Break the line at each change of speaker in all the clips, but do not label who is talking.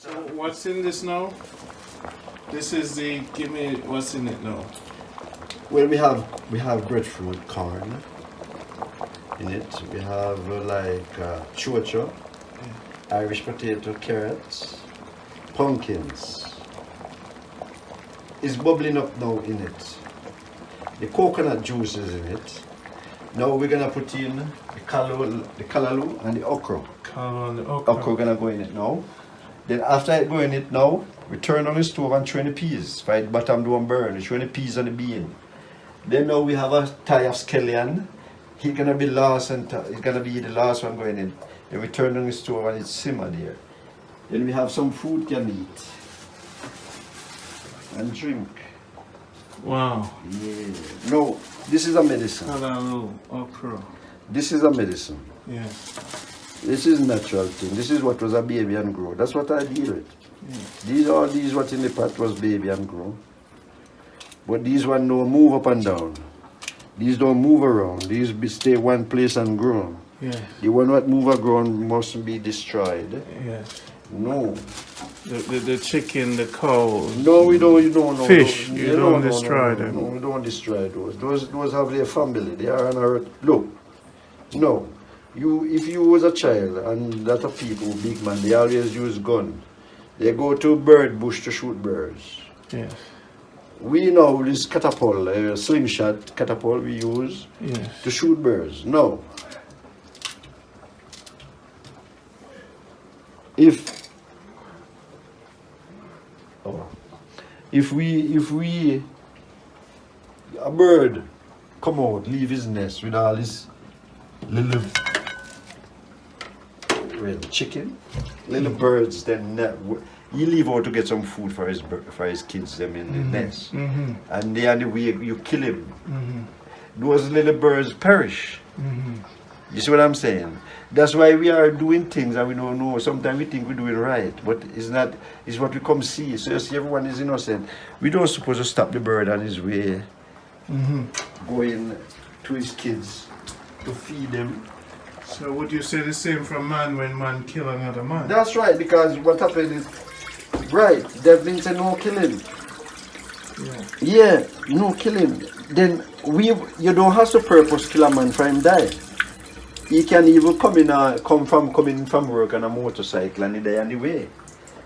So what's in this now? This is the, give me, what's in it now?
Well, we have breadfruit corn in it. We have chocho, Irish potato, carrots, pumpkins. It's bubbling up now in it. The coconut juice is in it. Now we're gonna put in the callaloo and the okra. Okra gonna go in it now. Then after it go in it now, we turn on the stove and throw in the peas. Right, bottom don't burn. We throw in the peas and the bean. Then now we have a tie of scallion. He's gonna be last and it's gonna be the last one going in. Then we turn on the stove and it's simmer there. Then we have some fruit can eat and drink.
Wow.
Yeah. No, this is a medicine.
Callaloo, okra.
This is a medicine.
Yeah.
This is natural thing. This is what was a baby and grow. That's what I deal with. Yeah. These what in the pot was baby and grow. But these one don't move up and down. These don't move around. These stay one place and grow.
Yeah.
The one what move around must be destroyed.
Yes.
No.
The chicken, the cow.
No, we don't. You don't know.
Fish. You don't destroy them.
No, we don't destroy those. Those have their family. They are on earth. Look. No. If you was a child and lot of people, big man, they always use gun. They go to bird bush to shoot birds.
Yes.
We know this catapult, slingshot catapult we use to shoot birds. No. If a bird come out, leave his nest with all his little chicken, little birds, then he leave out to get some food for his kids them in the nest, and they are the way you kill him. Those little birds perish. You see what I'm saying? That's why we are doing things and we don't know. Sometimes we think we're doing right, but it's not. It's what we come see. So you see, everyone is innocent. We don't supposed to stop the bird on his way, going to his kids to feed them.
So would you say the same for man when man kill another man?
That's right, because what happened is, right, that means no killing. Yeah, no killing. Then you don't have to purpose kill a man for him die. He can even coming from work on a motorcycle and he die on the way.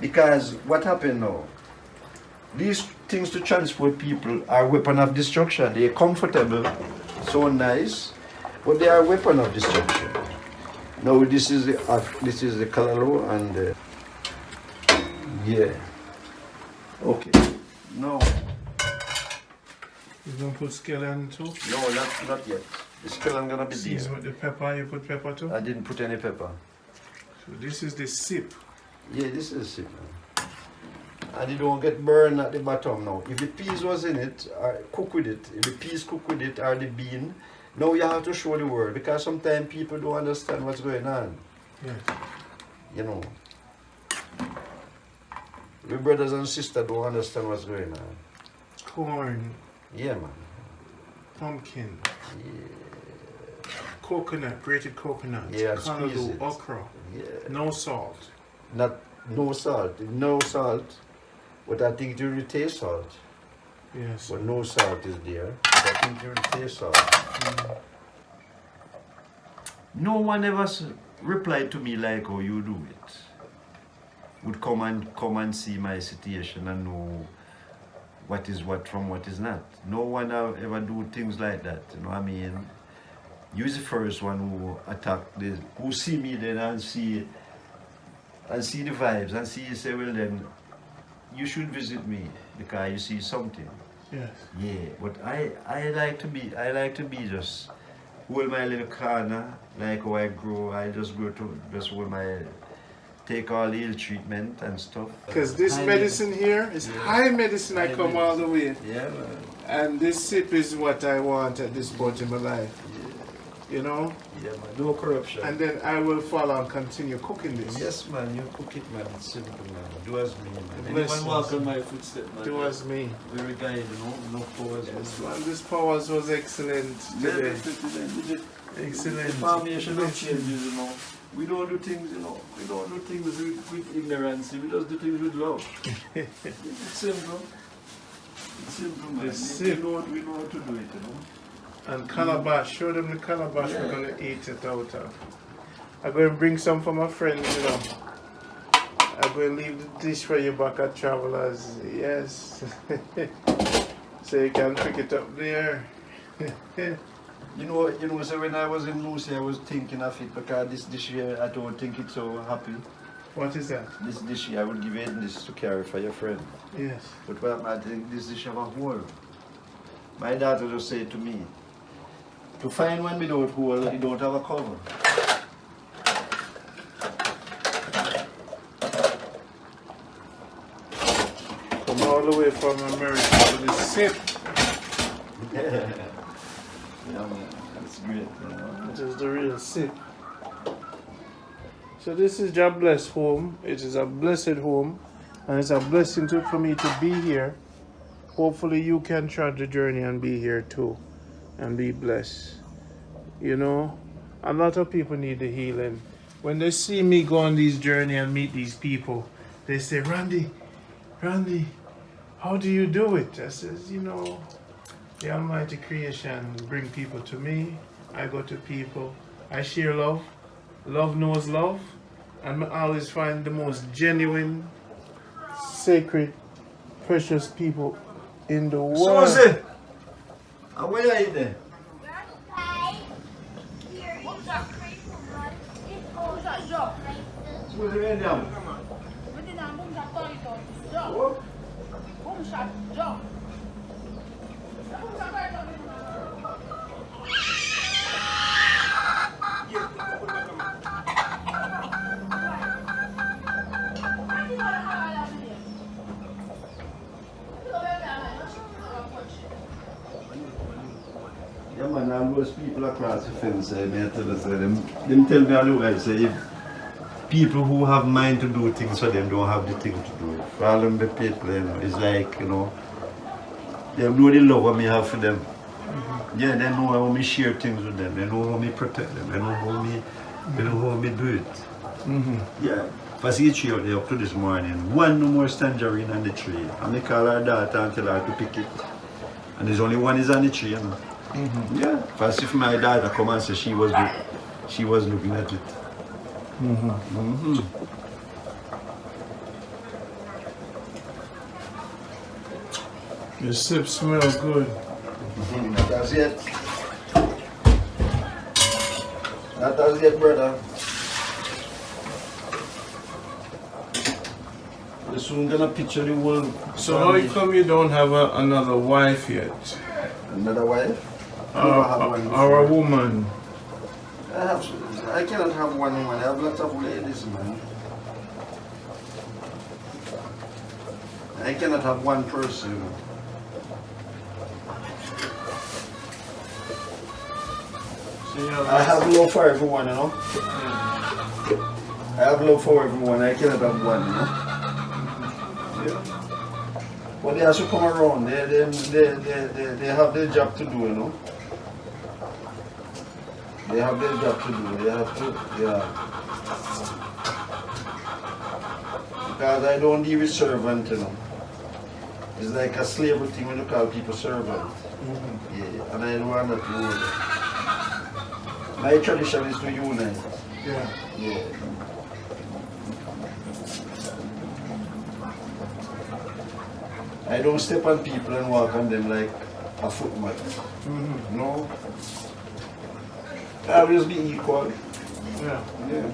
Because what happened now? These things to transport people are weapon of destruction. They're comfortable, so nice, but they are weapon of destruction. Now this is the callaloo and yeah. Okay. No.
You gonna put scallion too?
No, not yet. The scallion gonna be there.
Season with the pepper. You put pepper too?
I didn't put any pepper.
So this is the sip.
Yeah, this is sip. And it don't get burned at the bottom now. If the peas was in it, cook with it. If the peas cook with it or the bean, now you have to show the word, because sometimes people don't understand what's going on.
Yes.
You know. We brothers and sisters don't understand what's going on.
Corn.
Yeah, man.
Pumpkin.
Yeah.
Coconut, grated coconut.
Yeah,
callaloo, okra.
Yeah.
No salt.
No salt. But I think you will taste salt.
Yes.
But no salt is there. I think you will taste salt. No one ever replied to me like how you do it. Would come and see my situation and know what is what from what is not. No one ever do things like that. You know what I mean? You're the first one who attack this, who see me then and see the vibes and see, say, well then, you should visit me because you see something.
Yes.
Yeah, but I like to be just hold my little corner, like how I grow. I just go to just hold my, take all the ill treatment and stuff.
Because this medicine here is high medicine. I come all the way.
Yeah, man.
And this sip is what I want at this point in my life. You know?
Yeah, man. No corruption.
And then I will follow and continue cooking this.
Yes, man. You cook it, man. It's simple, man. Do as me, man.
Bless
Anyone walk on my footsteps, man.
Do as me.
Very guide, you know. No powers.
Yes, man. This powers was excellent today. Excellent.
The formation of changes, you know. We don't do things, you know, we don't do things with ignorance, we just do things with love. It's simple. It's simple, man. We know how to do it, you know.
And calabash, show them the calabash we're going to eat it out of. I'm going to bring some for my friends, you know. I'm going to leave the dish for you back at Travelers. Yes. So you can pick it up there.
You know, so when I was in Lucy, I was thinking of it because this dish here, I don't think it's so happy.
What is that?
This dish here, I would give you this to carry for your friend.
Yes.
But what I think this dish have a hole. My daughter just said to me, to find one without hole, you don't have a cover.
Come all the way from America to the sip.
Yeah, man, that's great. You know?
It is the real sip. So this is Jahbless home. It is a blessed home, and it's a blessing for me to be here. Hopefully you can try the journey and be here too, and be blessed. You know, a lot of people need the healing. When they see me go on this journey and meet these people, they say, Randy, how do you do it? I says, you know, the Almighty creation bring people to me. I go to people. I share love. Love knows love. And I always find the most genuine, sacred, precious people in the world.
Susie! Where are you there? Susie, where down? What? Yeah, man, all those people across the fence, may I tell you, them tell me all the while, say, if people who have mind to do things for them don't have the thing to do. For all them the people, you know, it's like, you know, they know the love I have for them. Yeah, they know how me share things with them, they know how me protect them, they know how me do it. Yeah. If I see a tree out there up to this morning, one no more tangerine on the tree. And I call her daughter and tell her to pick it. And there's only one is on the tree, you know. Yeah. If I see my daughter come and say she was looking at it.
The sip smells good.
Not as yet. Not as yet, brother. We're soon gonna picture the world.
So how come you don't have another wife yet?
Another wife?
Or a woman?
I cannot have one woman. I have lots of ladies, man. I cannot have one person. I have love for everyone, you know. I have love for everyone. I cannot have one, you know. Yeah. But they have to come around. They have their job to do, you know. They have their job to do. They have to, yeah. Because I don't deal with servant, you know. It's like a slavery thing when you call people servant. Yeah, and I don't want that to do. My tradition is to unite.
Yeah.
Yeah. I don't step on people and walk on them like a footmat. No. I always be equal.
Yeah.
Yeah.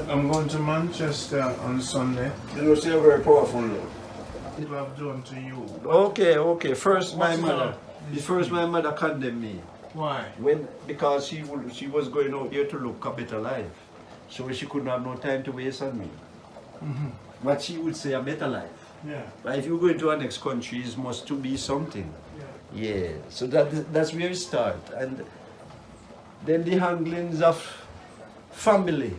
I'm going to Manchester on Sunday.
You know, say very powerful.
What I've done to you.
Okay. First, my
What's
mother.
that?
First, my mother condemned me.
Why?
Because she was going out there to look a better life. So she couldn't have no time to waste on me. But she would say a better life.
Yeah.
But if you go into our next country, it must to be something.
Yeah.
Yeah, so that's where it starts. And then the handlings of family.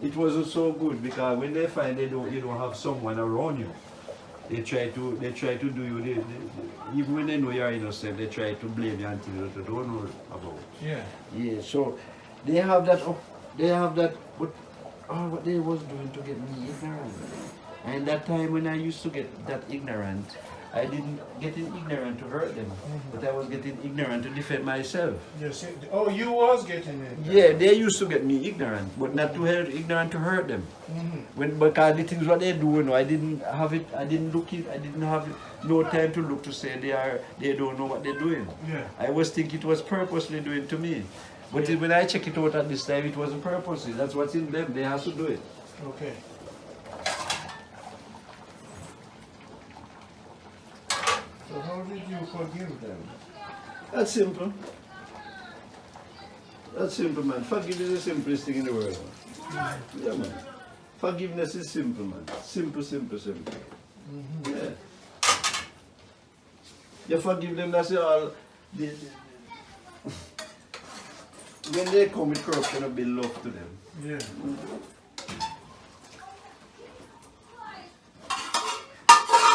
It wasn't so good because when they find you don't have someone around you, they try to do you even when they know you're innocent, they try to blame you until you don't know about.
Yeah.
Yeah, so they have that but what they was doing to get me ignorant. And that time when I used to get that ignorant, I didn't get ignorant to hurt them, but I was getting ignorant to defend myself.
Yes. Oh, you was getting it.
Yeah, they used to get me ignorant, but not to hurt, ignorant to hurt them. When because the things what they do, you know, I didn't have it. I didn't look it. I didn't have no time to look to say they don't know what they're doing.
Yeah.
I was thinking it was purposely doing to me, but when I check it out at this time, it wasn't purposely. That's what's in them. They have to do it.
Okay. So how did you forgive them?
That's simple. That's simple, man. Forgiveness is the simplest thing in the world. Yeah, man. Forgiveness is simple, man. Simple, simple, simple. Yeah. You forgive them, that's all. When they come with corruption, you build love to them.
Yeah.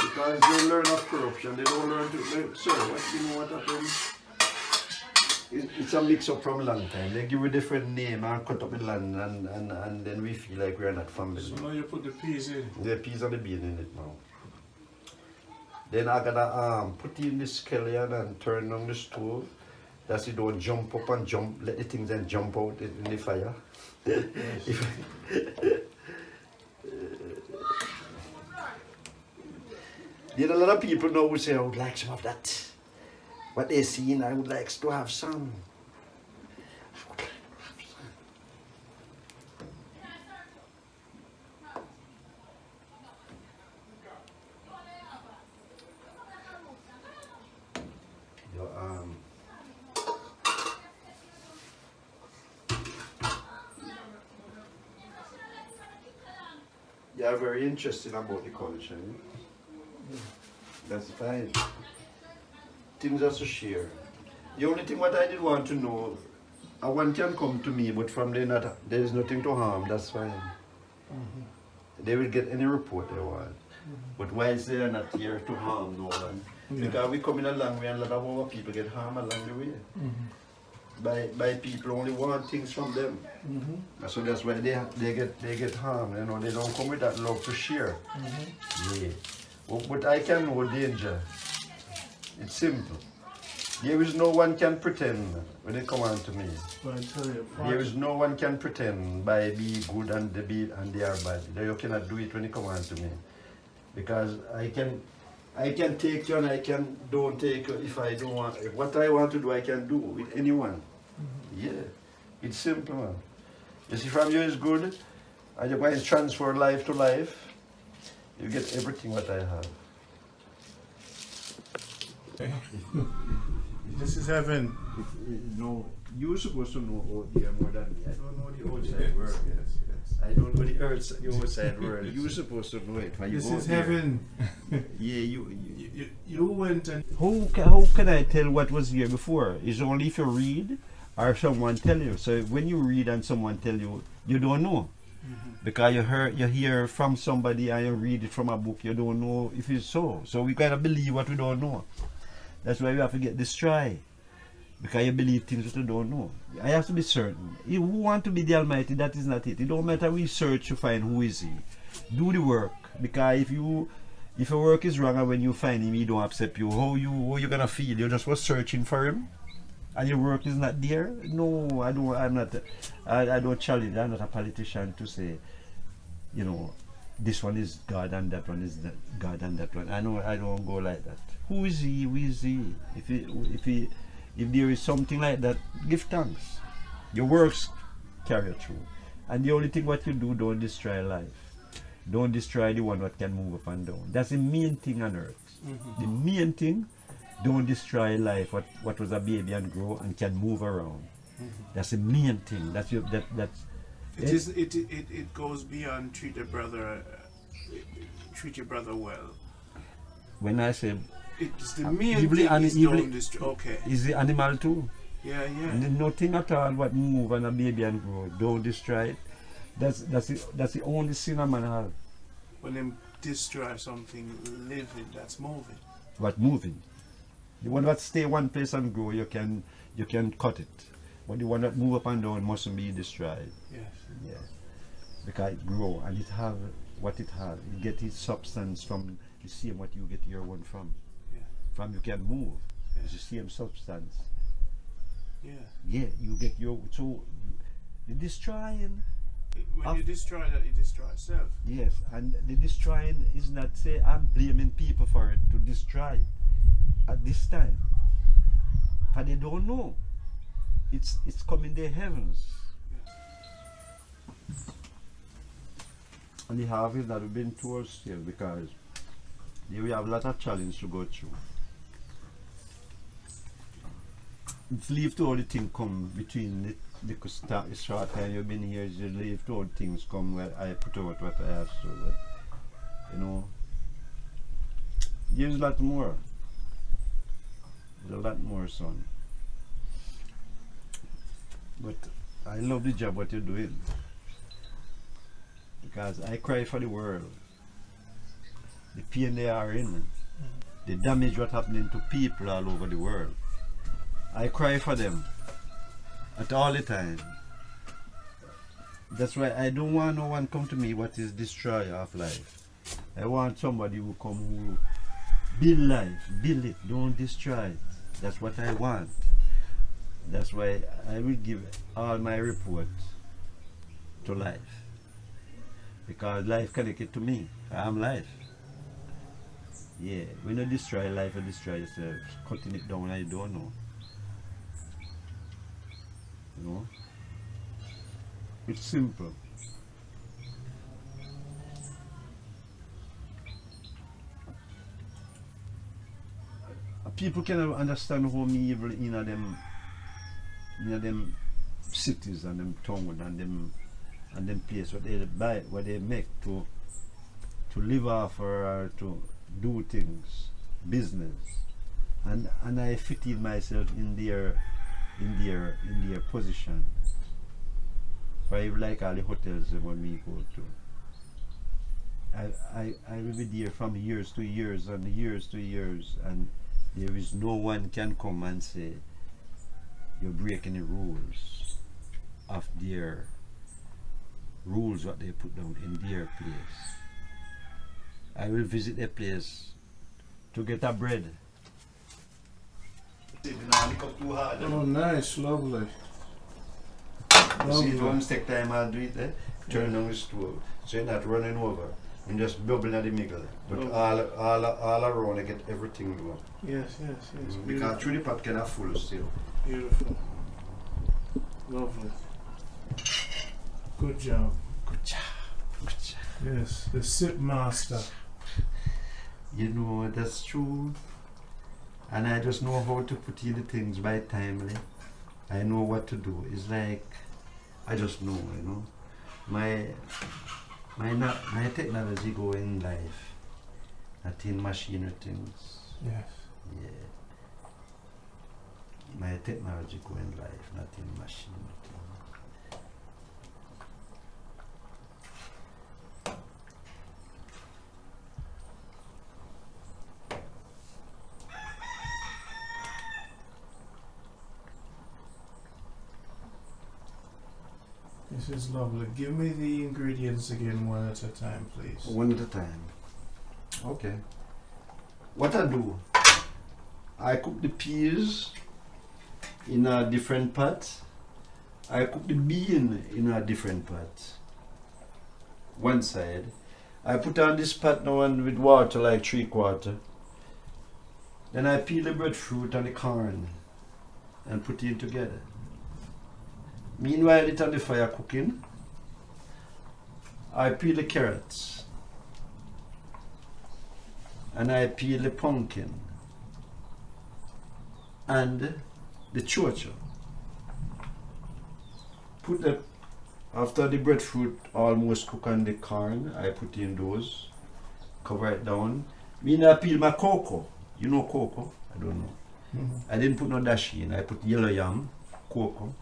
Because they learn of corruption, they don't learn to. Sir, you know what happens? It's a mix up from a long time. They give a different name and cut up the land, and then we feel like we're not family.
So now you put the peas in.
The peas and the bean in it now. Then I gotta put in the scallion and turn on the stove. That's it, don't jump up and jump, let the things then jump out in the fire. There are a lot of people now who say, I would like some of that. What they seen, I would like to have some. You are very interested about the culture. Eh? That's fine. Things are to share. The only thing what I did want to know, one can come to me, but from there there is nothing to harm, that's fine. They will get any report they want. But whilst they are not here to harm no one, because we come in a long way and a lot of our people get harmed along the way. By people only want things from them. So that's why they get harmed, you know, they don't come with that love to share. Yeah. But I can know danger. It's simple. There is no one can pretend when they come on to me.
But I tell you,
There is no one can pretend by be good and they are bad. You cannot do it when you come on to me. Because I can take you and I can don't take you if I don't want. What I want to do I can do with anyone. Yeah. It's simple, man. You see, from you is good and you're going to transfer life to life. You get everything what I have.
this is heaven.
No, you're supposed to know out there more than me. I don't know the outside world.
Yes.
I don't know the outside world. You're supposed to know it. When you
This
go
is
there.
heaven.
Yeah,
You went and
How can I tell what was here before? It's only if you read or someone tell you. So when you read and someone tell you, you don't know. Because you hear from somebody and you read it from a book, you don't know if it's so. So we kind of believe what we don't know. That's why we have to get this try. Because you believe things that you don't know. I have to be certain. Who want to be the Almighty, that is not it. It don't matter we search to find who is He. Do the work. Because if your work is wrong and when you find Him, He don't accept you, how you gonna feel? You just was searching for Him? And your work is not there? No, I don't challenge. I'm not a politician to say, you know, this one is God and that one is God and that one. I don't go like that. Who is He? Who is He? If there is something like that, give thanks. Your works carry through. And the only thing what you do, don't destroy life. Don't destroy the one that can move up and down. That's the main thing on earth. The main thing, don't destroy life, what was a baby and grow and can move around. That's the main thing.
it goes beyond treat your brother well.
When I say
It's the main
Evil
thing
and
is
evil
down this. Okay.
is the animal too.
Yeah, yeah.
And nothing at all what move and a baby and grow. Don't destroy it. That's the only sin a man have.
When them destroy something living that's moving.
What moving. The one that stay one place and grow, you can cut it. But the one that move up and down mustn't be destroyed.
Yes.
Yeah. Because it grow and it have what it have. It get its substance from the same what you get your one from.
Yeah.
From you can move.
Yeah.
It's the same substance.
Yeah.
Yeah, you get your so the destroying.
When you destroy that, you destroy self.
Yes, and the destroying is not say I'm blaming people for it to destroy at this time. But they don't know. It's coming their heavens. And the harvest that we've been towards still because we have a lot of challenge to go through. It's leave to all the things come between the short time you've been here, you leave to all things come where I put out what I have to, but you know, there's a lot more. There's a lot more, son. But I love the job what you're doing. Because I cry for the world. The pain they are in, the damage what happening to people all over the world. I cry for them at all the time. That's why I don't want no one come to me what is destroyer of life. I want somebody who come who build life, build it, don't destroy it. That's what I want. That's why I will give all my report to life. Because life connected to me. I am life. Yeah, when you destroy life, you destroy yourself. Cutting it down, I don't know. You know? It's simple. People cannot understand how me evil in them cities and them towns and them places what they buy, what they make to live off or to do things, business, and I fit in myself in their position. For even like all the hotels when we go to, I will be there from years to years and years to years, and there is no one can come and say you're breaking the rules of their rules what they put down in their place. I will visit a place to get a bread.
Oh, nice, lovely.
See, it won't take time I'll do it, turn on the stove, so you're not running over and just bubbling at the middle. But all around I get everything going.
Yes.
Because through the pot can have full still.
Beautiful. Lovely. Good job.
Good job. Good job.
Yes, the sip master.
You know, that's true. And I just know how to put in the things by timely. I know what to do. It's like, I just know, you know. My technology go in life, not in machinery things.
Yes.
Yeah. My technology go in life, not in machinery things.
This is lovely. Give me the ingredients again one at a time, please.
One at a time. Okay. What I do, I cook the peas in a different pot. I cook the bean in a different pot. One side. I put on this pot now and with water like 3/4. Then I peel the breadfruit and the corn and put it together. Meanwhile, it's on the fire cooking. I peel the carrots and I peel the pumpkin and the chocho. Put the after the breadfruit almost cook on the corn, I put in those, cover it down. Meanwhile, I peel my cocoa. You know cocoa? I don't know. I didn't put no dashi in. I put yellow yam, cocoa.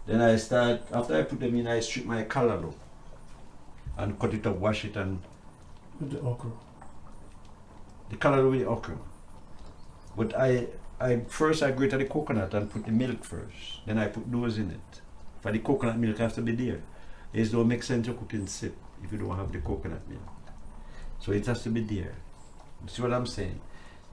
Then I start, after I put them in, I strip my callaloo and cut it up, wash it, and
With the okra.
the callaloo with the okra. But I first I grated the coconut and put the milk first. Then I put those in it. For the coconut milk have to be there. It don't make sense to cook in sip if you don't have the coconut milk. So it has to be there. You see what I'm saying?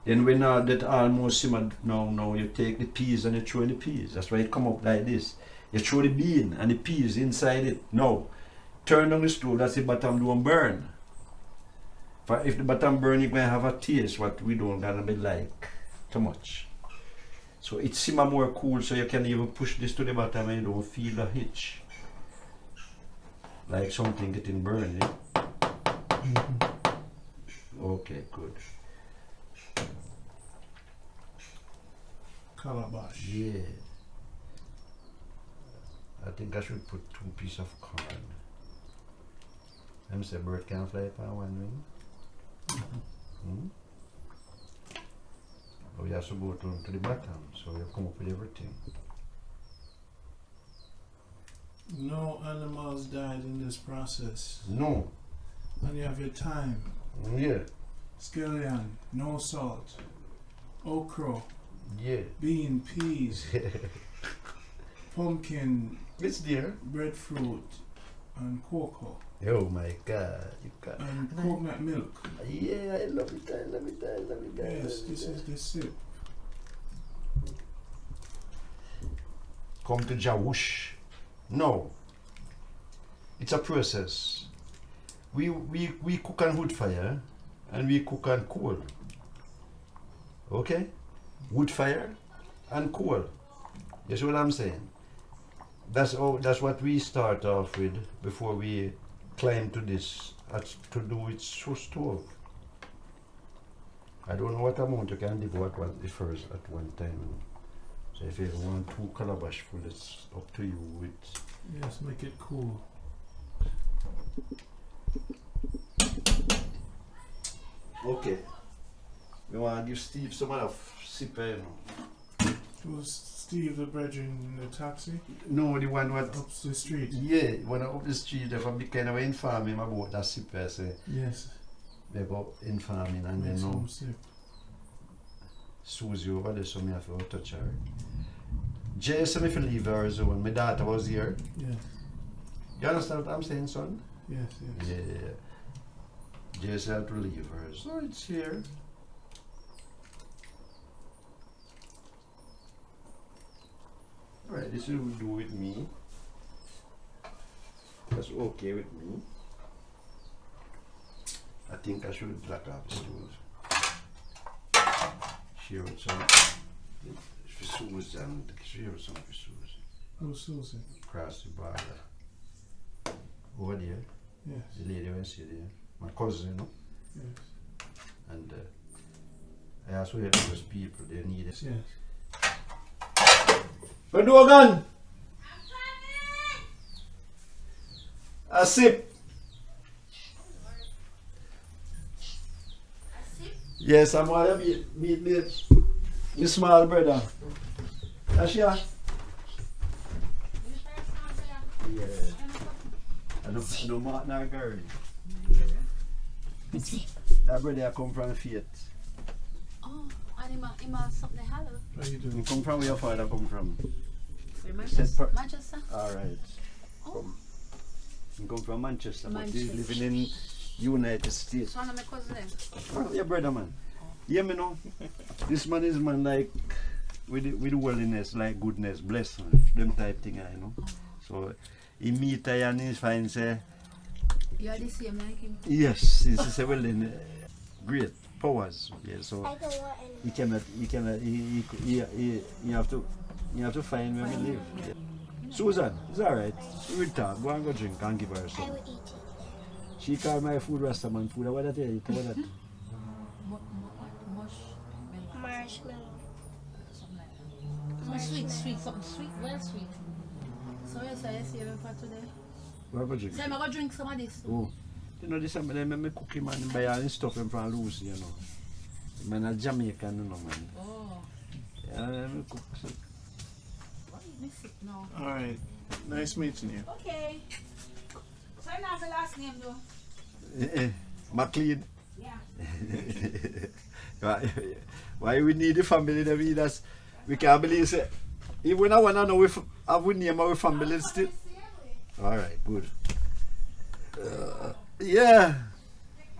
Then when that almost simmered, now you take the peas and you throw in the peas. That's why it come up like this. You throw the bean and the peas inside it. Now, turn on the stove, that's the bottom don't burn. For if the bottom burn, you're going to have a taste what we don't gonna be like too much. So it simmer more cool, so you can even push this to the bottom and you don't feel the hitch. Like something getting burned, yeah? Okay, good.
Calabash.
Yeah. I think I should put 2 pieces of corn. Them say bird can fly upon one wing. But we have to go to the bottom, so we come up with everything.
No animals died in this process.
No.
And you have your thyme,
Yeah.
scallion, no salt, okra,
Yeah.
bean, peas, pumpkin,
It's there.
breadfruit, and cocoa,
Oh my God. You got.
and coconut milk.
Yeah, I love it. I love it. I love it. I
Yes,
love
this
it.
is the sip.
Come to Jawush. No. It's a process. We cook on wood fire and we cook on coal. Okay? Wood fire and coal. You see what I'm saying? That's what we start off with before we climb to this to do with stove. I don't know what amount you can devote the first at one time. So if you want 2 calabash full, it's up to you with.
Yes, make it cool.
Okay. We want to give Steve some other sip, you know.
Was Steve the brethren in the taxi?
No, the one what.
Up the street?
Yeah, when I up the street, if I be kind of inform him about that sip, I say,
Yes.
they go inform him and
Make
then
some
know
sip.
Susie over there, so me have to touch her. Jay said me if leave her zone. My daughter was here.
Yes.
You understand what I'm saying, son?
Yes, yes.
Yeah. Jay said to leave her, so it's here. Alright, this is what we do with me. That's okay with me. I think I should black out the stove. Share with some for Susan. Share with some for Susan.
Who's Susan?
Across the border. Over there.
Yes.
The lady I see there. My cousin, you know.
Yes.
And I also help those people, they need it.
Yes.
But do again. A sip. Yes, I'm going to meet me small brother. Asha? Yeah. I don't mark nor girl. That brother I come from Faith.
Oh, and him a something hello.
How you
You
doing?
come from where your father come from?
Where
Manchester?
Manchester?
Alright.
Oh,
You come from Manchester, but
Manchester.
he's living in United States.
it's one of my cousins.
Oh, your brother man. Yeah, me know. This man is man like with worldliness, like goodness, blessing, them type thing, I know. So he meet I and he finds
You are the same like him.
yes, he's a well in great powers. Yeah, so you have to find where we live. Yeah. Susan, it's alright. We'll talk. Go and go drink and give her
I
some.
will eat it.
She called my food Rastaman food. What did I tell you? What that?
Marshmallow.
Something sweet, something sweet, well sweet. So yes, I see you for today.
What about drink?
So I'm going to drink some of this.
Oh, You know, this time I cook him and buy all his stuff him from Lucy, you know. Man a Jamaican, you know, man.
Oh,
Yeah, let me cook. So.
why you miss it now?
All right. Nice meeting you.
Okay. So I have the last name though.
McLean.
Yeah.
Why we need the family that we can't believe it. Even I wanna know if I would name our family still. Alright, good. Yeah.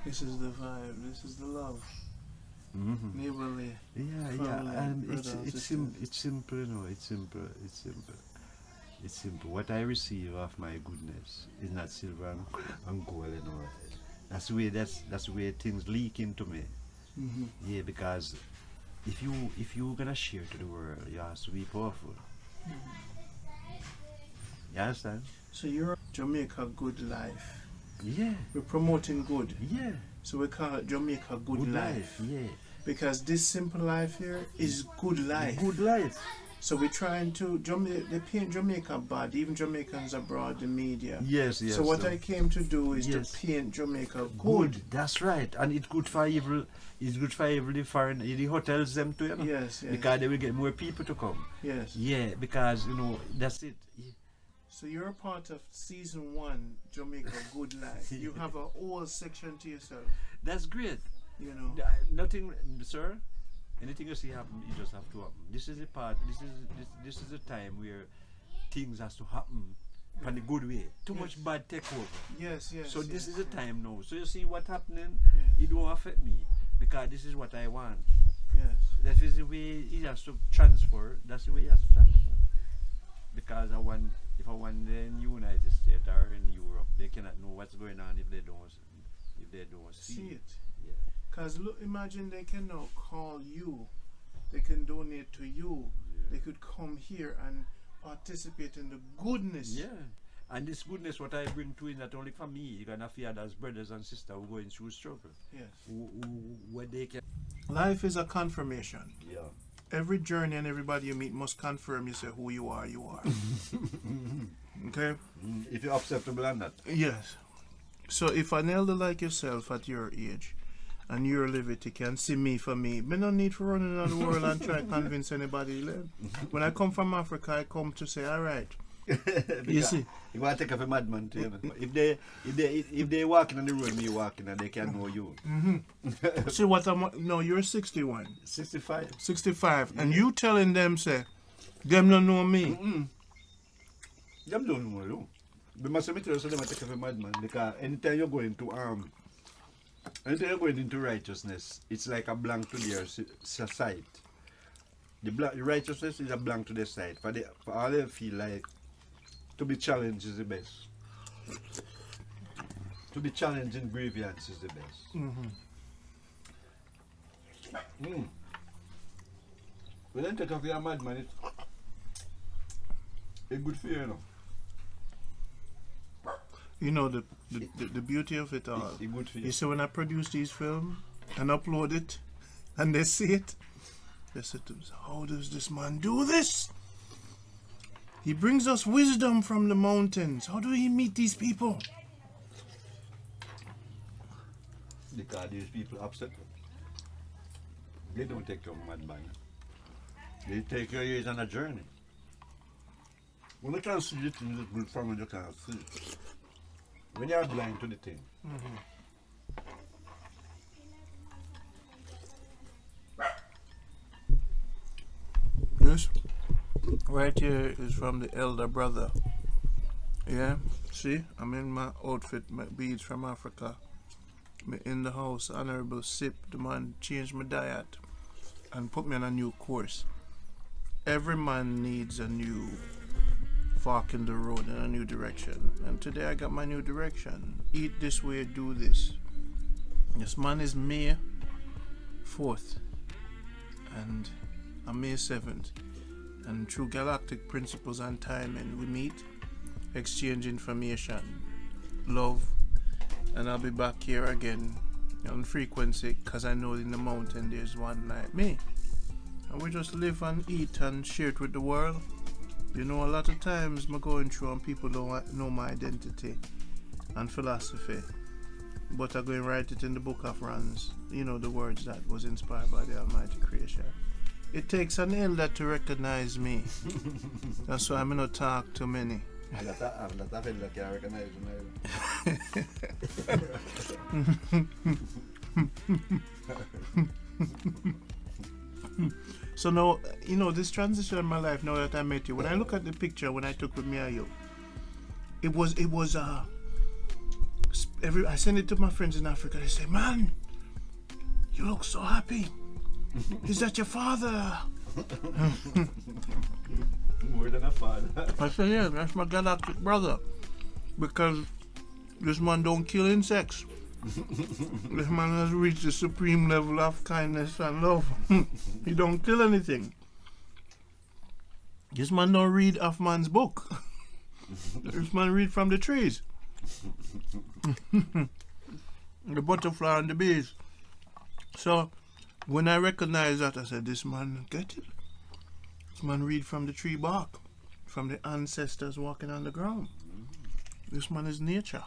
This is the vibe. This is the love.
Mm-hmm.
Neighborly.
Yeah,
Family,
and
brother,
it's
sister.
simple, you know, it's simple. It's simple. What I receive of my goodness is not silver and gold, you know. That's the way things leak into me.
Mm-hmm.
Yeah, because if you're gonna share to the world, you have to be powerful. You understand?
So you're Jamaica Good Life.
Yeah.
We're promoting good.
Yeah.
So we call it Jamaica Good Life.
Yeah.
Because this simple life here is good life.
Good life.
So we're trying to, they paint Jamaica bad, even Jamaicans abroad, the media.
Yes.
So what I came to do is
Yes.
to paint Jamaica
Good.
good.
That's right. And it's good for evil. It's good for evil the foreign the hotels them too, you know.
Yes.
Because they will get more people to come.
Yes.
Yeah, because you know that's it.
So you're a part of season 1, Jamaica Good Life. You have a whole section to yourself,
That's great.
you know.
Nothing, sir. Anything you see happen, you just have to happen. This is the part. This is the time where things has to happen in the good way. Too much bad take over.
Yes.
So this
yes,
is the
yes.
time now. So you see what happening.
Yeah.
It don't affect me because this is what I want.
Yes.
That is the way he has to transfer. That's the way he has to transfer. Because if I want in the United States or in Europe, they cannot know what's going on if they don't see
See it.
Yeah.
Because look, imagine they can now call you. They can donate to you.
Yeah.
They could come here and participate in the goodness.
Yeah. And this goodness, what I bring to is not only for me, you're gonna feel others, brothers and sisters who are going through struggle.
Yes.
Where they can.
Life is a confirmation.
Yeah.
Every journey and everybody you meet must confirm you say who you are, Okay?
If you're acceptable or not.
Yes. So if an elder like yourself at your age and your liberty can see me for me, me no need for running around the world and try to convince anybody. When I come from Africa, I come to say, all right. You see?
You want to take off a madman too, you know. If they walking on the road, me walking and they can know you.
See what no, you're 61.
65.
65. And you telling them, say, them don't know me.
Them don't know you. But must admit to them take off a madman because anytime you're going into righteousness, it's like a blank to their sight. The righteousness is a blank to their sight. For all they feel like to be challenged is the best. To be challenged in grievance is the best. But then take off your madman, it's good for you, you know.
You know the beauty of it all.
It's good for you.
You see, when I produce these films and upload it, and they see it, they say to themselves, how does this man do this? He brings us wisdom from the mountains. How do he meet these people?
Because these people upset you. They don't take your madman. They take your years on a journey. When you can't see the thing that's good from when you can't see it. When you are blind to the thing.
Yes. Right here is from the elder brother. Yeah. See, I'm in my outfit, my beads from Africa. Me in the house, Honorable Sip, the man changed my diet and put me on a new course. Every man needs a new fork in the road in a new direction. And today I got my new direction. Eat this way, do this. This man is May 4th and I'm May 7th. And through galactic principles and timing, we meet, exchange information, love, and I'll be back here again on frequency because I know in the mountain there's one like me. And we just live and eat and share it with the world. You know, a lot of times I'm going through and people don't know my identity and philosophy. but I'm going to write it in the book of Runs. You know, the words that was inspired by the Almighty creation. It takes an elder to recognize me. That's why I'm going to talk to many. So now, you know, this transition in my life, now that I met you, when I look at the picture when I took with me and you, it was I send it to my friends in Africa. They say, "Man, you look so happy. Is that your father?"
More than a father.
I say, "Yeah, that's my galactic brother, because this man don't kill insects. This man has reached the supreme level of kindness and love. He don't kill anything. This man don't read off man's book. This man read from the trees. The butterfly and the bees." So when I recognized that, I said, this man get it. This man read from the tree bark, from the ancestors walking on the ground. This man is nature.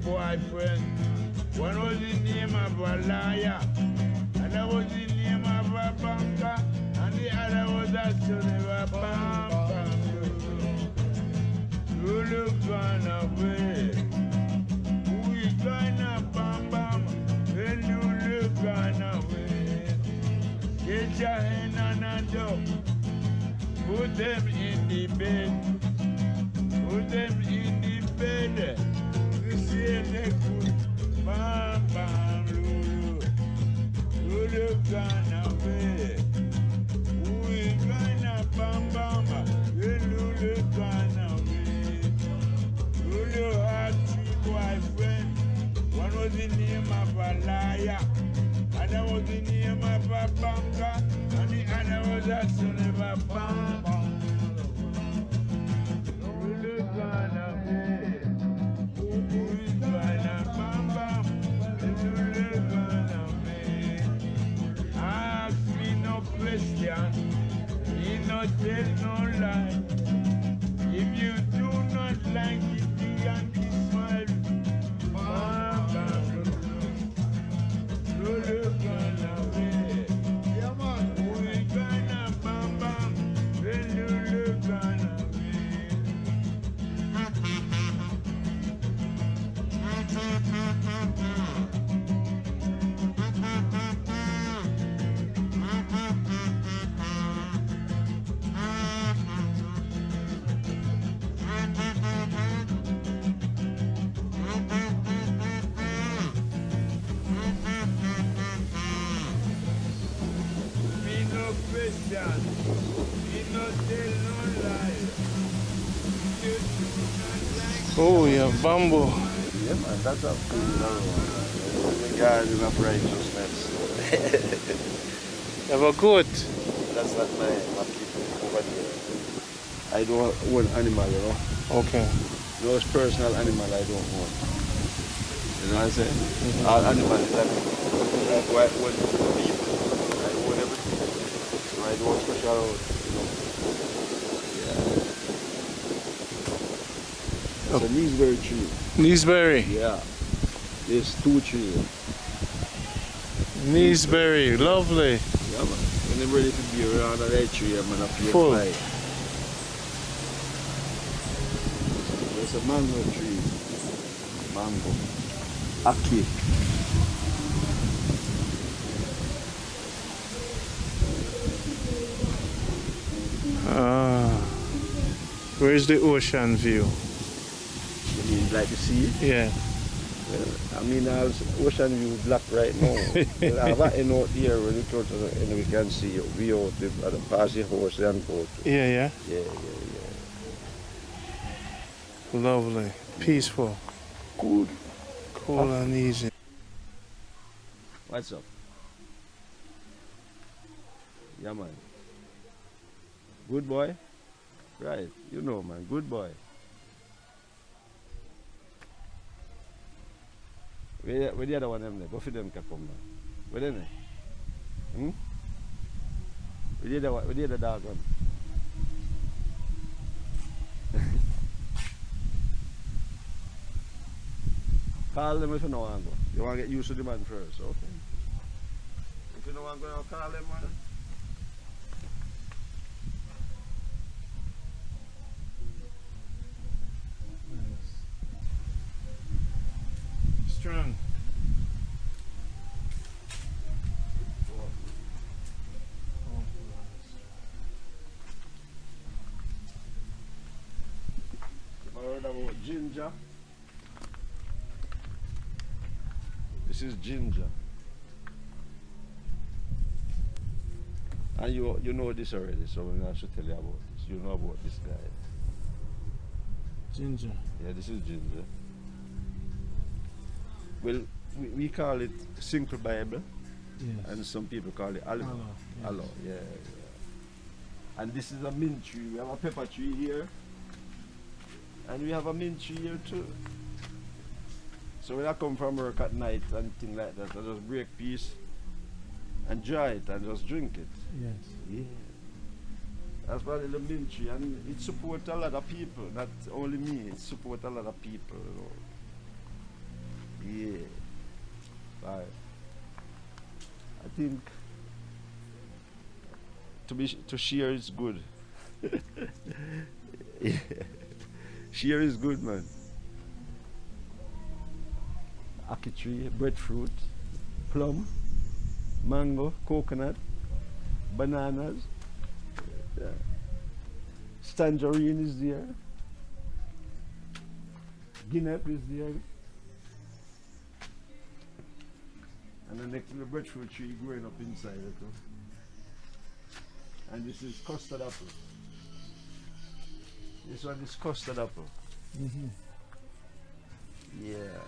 boyfriend. One was the name of a liar, another was the name of a banker, and the other was a son of a bam bam. Lulu gone away. Who is gonna bam bam? When Lulu gone away. Get your hand on a dog. Put them in the bed. Put them in the bed. You see they could bam bam Lulu. Lulu gone away. Who is gonna bam the name of a liar. Other was the name of a banker. And the other was a son of a bam bam. Really gonna be. Who is gonna bam bam? Really gonna be. Ask me no question. He no tell no lie. If you do not like it, you can smile. Bam bam. Really gonna be.
Yeah, man.
Who is gonna bam bam? Really gonna be. Me no question, me no tell no lie. You do not like
Oh, yeah, bamboo.
Yeah, man, that's a cool the garden of righteousness.
You have a goat.
That's not my people over there. I don't own animal, you know.
Okay.
Those personal animal I don't own. You know what I'm saying? All animals that like why I own people. I own everything. So I don't special out, you know. Yeah. It's a Neesberry tree.
Neesberry.
Yeah. There's 2 trees.
Neesberry. Lovely.
Yeah, man. When I'm ready to be around that tree, I'm gonna feel
Full.
fine. There's a mango tree. Mango. Aki.
Ah. Where's the ocean view?
You mean like the sea?
Yeah.
Well, I mean, ocean view black right now. We'll have a end out here when we go to the end, we can see we out the passing horse and boat.
Yeah, yeah.
Yeah.
Lovely. Peaceful.
Good.
Cool and easy.
What's up? Yeah, man. Good boy? Right. You know, man. Good boy. Where the other one them there? Both of them can come now. Where they? Hmm? Where the other dog one? Call them if you know want to go. You want to get used to the man first, okay? If you don't want to go, call them, man.
Strong.
I heard about ginger. This is ginger. And you know this already, so I should tell you about this. You know about this guy.
Ginger.
Yeah, this is ginger. Well, we call it Simple Bible,
Yes.
and some people call it aloe.
Aloe, yes.
Aloe, yeah. And this is a mint tree. We have a pepper tree here, and we have a mint tree here too. So when I come from work at night and things like that, I just break piece and dry it and just drink it.
Yes.
Yeah. That's why the mint tree, and it supports a lot of people, not only me, it supports a lot of people. You know. Yeah. Right. I think to share is good. Yeah. Share is good, man. Ackee tree, breadfruit, plum, mango, coconut, bananas. Yeah. Tangerine is there. Guinea is there. And the next little breadfruit tree growing up inside it. And this is custard apple. This one is custard apple.
Mm-hmm.
Yeah.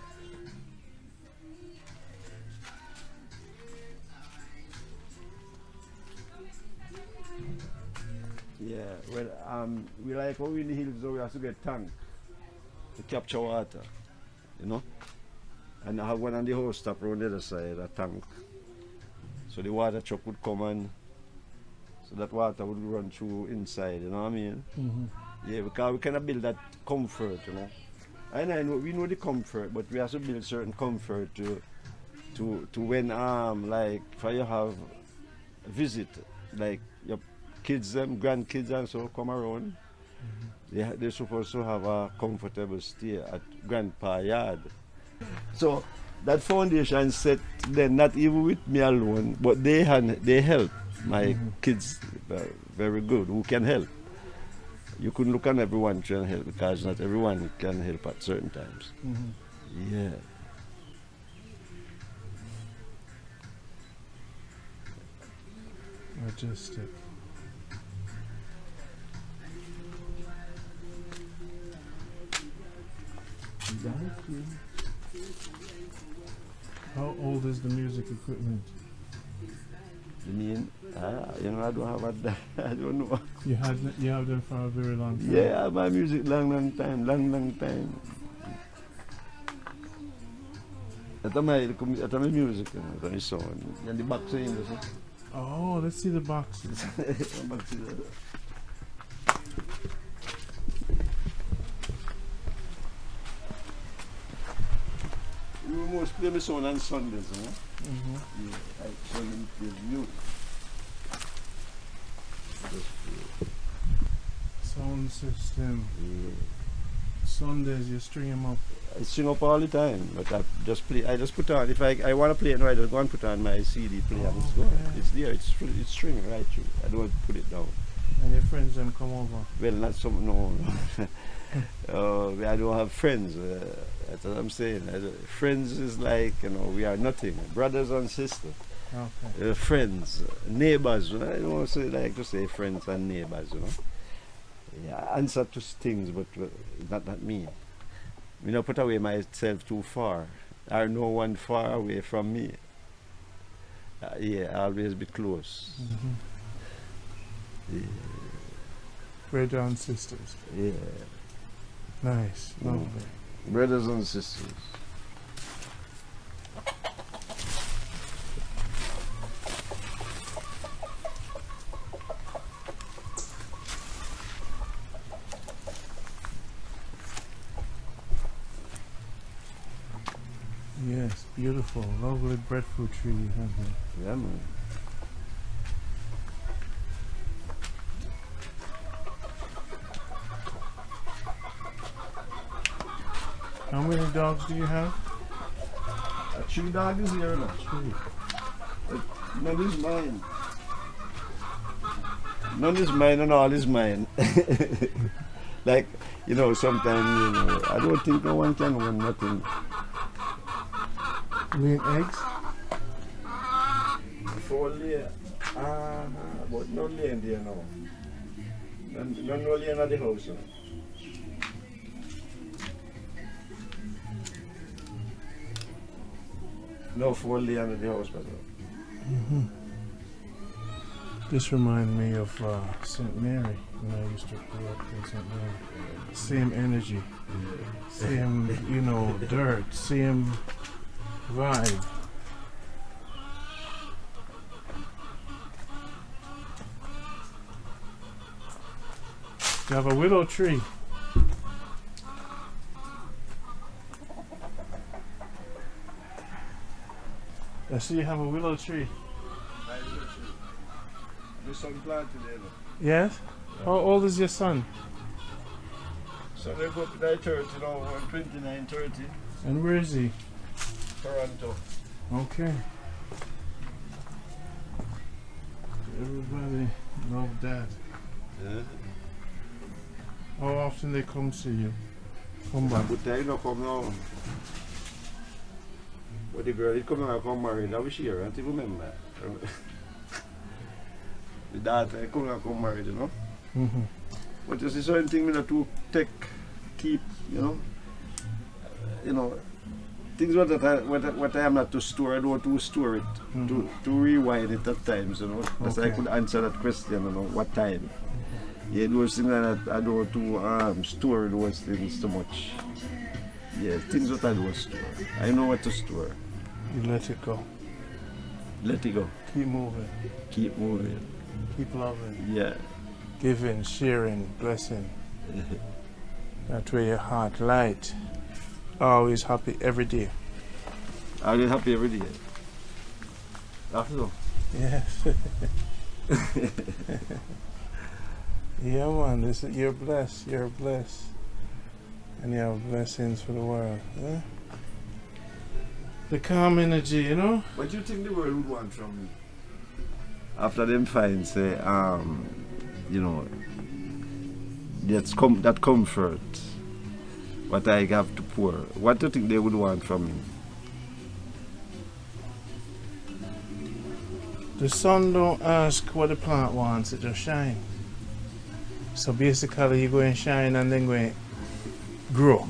Yeah, well, we like how in the hills, so we have to get tank to capture water, you know. And I have one on the house top around the other side, a tank. So the water truck would come and so that water would run through inside, you know what I mean? Yeah, because we cannot build that comfort, you know. And I know we know the comfort, but we have to build certain comfort to when like for you have a visit, like your kids and grandkids and so come around. They're supposed to have a comfortable stay at grandpa's yard. So that foundation set then not even with me alone, but they help my kids very good who can help. You couldn't look on everyone trying to help because not everyone can help at certain times. Yeah.
Majestic. How old is the music equipment?
You mean, you know, I don't have a, I don't know.
You have them for a very long time.
Yeah, I have my music long time. That's my music, you know, that's my song. And the box in this.
Oh, let's see the boxes.
We must play my song on Sundays, you know? Yeah, like Sunday plays music.
Sound system.
Yeah.
Sundays you string them up.
I sing up all the time, but I just put on, if I want to play it, I just go and put on my CD player and it's going.
Okay.
It's there, it's stringing right through. I don't put it down.
And your friends them come over.
Well, not some, no. I don't have friends. That's what I'm saying. Friends is like, you know, we are nothing. Brothers and sisters.
Okay.
Friends, neighbors. I don't like to say friends and neighbors, you know. Yeah, answer to things, but not that me. Me not put away myself too far. Or no one far away from me. Yeah, always be close. Yeah.
Brothers and sisters.
Yeah.
Nice. Lovely.
Brothers and sisters.
Yes, beautiful. Lovely breadfruit tree you have there.
Yeah, man.
How many dogs do you have?
3 dogs here now.
3.
None is mine. None is mine and all is mine. Like, you know, sometimes, you know, I don't think no one can own nothing.
Laying eggs?
4 lay. But no laying there now. No laying at the house now. No 4 laying at the house, but
This reminds me of St. Mary when I used to grow up in St. Mary. Same energy, same, you know, dirt, same vibe. You have a willow tree. I see you have a willow tree.
There's some plant today.
Yes? How old is your son?
So they go to 30 now, 29, 30,
And where is he?
Toronto.
Okay. Everybody love that.
Yeah.
How often they come see you? Come back.
But I don't come now. But the girl, he come and come married. I was here, I don't even remember. The daughter, he come and come married, you know.
Mm-hmm.
But you see certain things me not to keep, you know, things what I am not to store, I don't want to store it, to rewind it at times, you know. That's
Okay.
I could answer that question, you know, what time. Yeah, those things that I don't to store those things too much. Yeah, things that I don't store. I know what to store.
You let it go.
Let it go.
Keep moving.
Keep moving.
Keep loving.
Yeah.
Giving, sharing, blessing. That way your heart light. Always happy every day.
I'll be happy every day. After all.
Yes. Yeah, man. You're blessed. You're blessed. And you have blessings for the world. Huh? The calm energy, you know?
What do you think the world would want from me? After them find, say, you know, that comfort, what I have to pour, what do you think they would want from me?
The sun don't ask what the plant wants, it just shine. So basically you go and shine and then go and grow.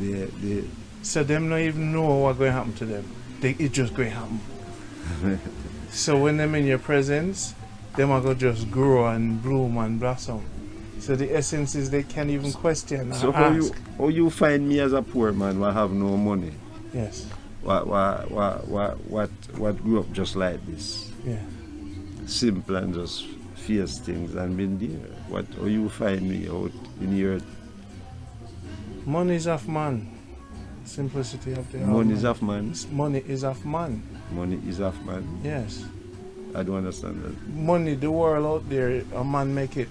So them not even know what's going to happen to them. It just going to happen. So when them in your presence, them are going to just grow and bloom and blossom. So the essence is they can't even question or
So
ask.
how you find me as a poor man who have no money?
Yes.
What grew up just like this?
Yeah.
Simple and just face things and been there. How you find me out in your
Money is of man. Simplicity of the
money is of man?
Money is of man.
Money is of man?
Yes.
I don't understand that.
Money, the world out there, a man make it.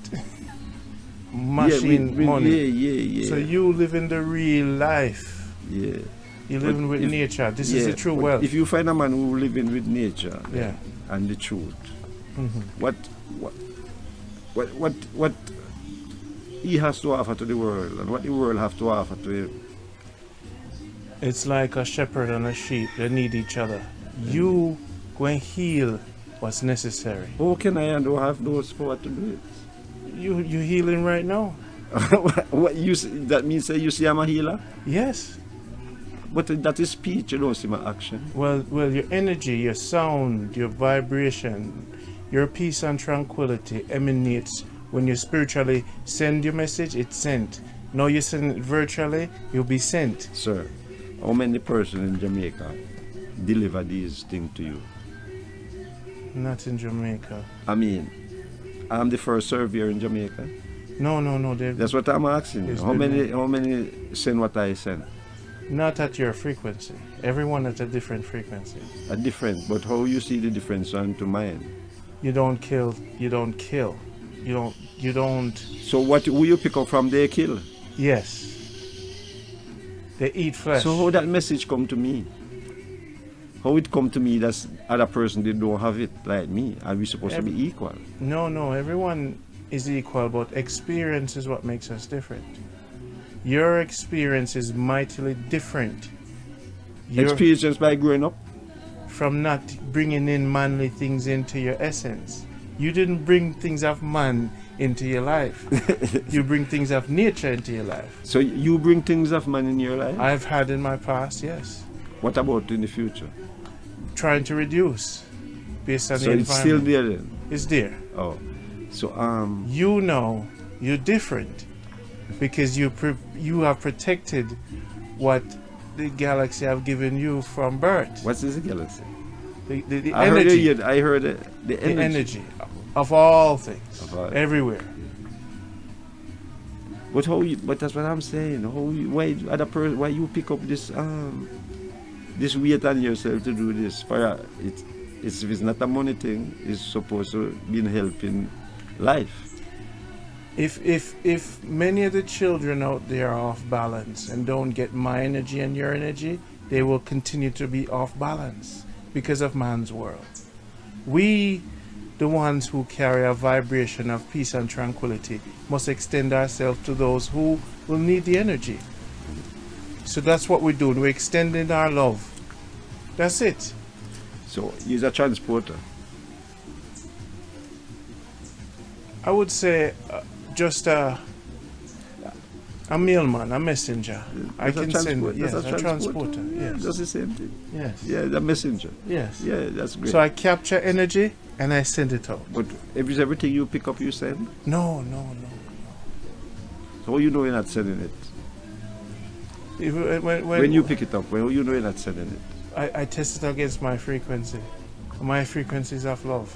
Machine money.
Yeah.
So you live in the real life.
Yeah.
You're living with nature. This is the true
but
wealth.
If you find a man who living with nature
Yeah.
and the truth,
Mhm.
what he has to offer to the world and what the world have to offer to him?
It's like a shepherd and a sheep. They need each other. You go and heal what's necessary.
How can I and don't have those power to do it?
You healing right now.
What you that means say you see I'm a healer?
Yes.
But that is speech, you don't see my action.
Well, your energy, your sound, your vibration, your peace and tranquility emanates when you spiritually send your message. It's sent. Now you send it virtually, you'll be sent.
Sir, how many persons in Jamaica deliver these things to you?
Not in Jamaica.
I mean, I'm the first surveyor in Jamaica.
No.
That's what I'm asking.
It's
How many send what I send?
Not at your frequency. Everyone at a different frequency.
A different, but how you see the difference onto mine?
You don't kill. You don't kill. You don't.
So what will you pick up from their kill?
Yes. They eat flesh.
So how that message come to me? How it come to me that other person they don't have it like me? Are we supposed to be equal?
No. Everyone is equal, but experience is what makes us different. Your experience is mightily different.
Experience by growing up?
From not bringing in manly things into your essence. You didn't bring things of man into your life. You bring things of nature into your life.
So you bring things of man in your life?
I've had in my past, yes.
What about in the future?
Trying to reduce based on
So
the
it's still
environment.
there then?
It's there.
Oh. So
You know you're different because you have protected what the galaxy have given you from birth.
what's this galaxy?
The
I
energy.
heard I heard the
The
energy.
energy of all things,
Of all-
everywhere.
But but that's what I'm saying. Why you pick up this this weight on yourself to do this? If it's not a money thing, it's supposed to be helping life.
If many of the children out there are off balance and don't get my energy and your energy, they will continue to be off balance because of man's world. We, the ones who carry a vibration of peace and tranquility, must extend ourselves to those who will need the energy. So that's what we're doing. We're extending our love. That's it.
So you're a transporter.
I would say just a mailman, a messenger. I can send it. Yes, a transporter. Yes.
That's the same thing.
Yes.
Yeah, the messenger.
Yes.
Yeah, that's great.
So I capture energy and I send it out.
But everything you pick up, you send.
No.
How you know you're not sending it? When you pick it up, when you know you're not sending it?
I test it against my frequency. My frequency is of love.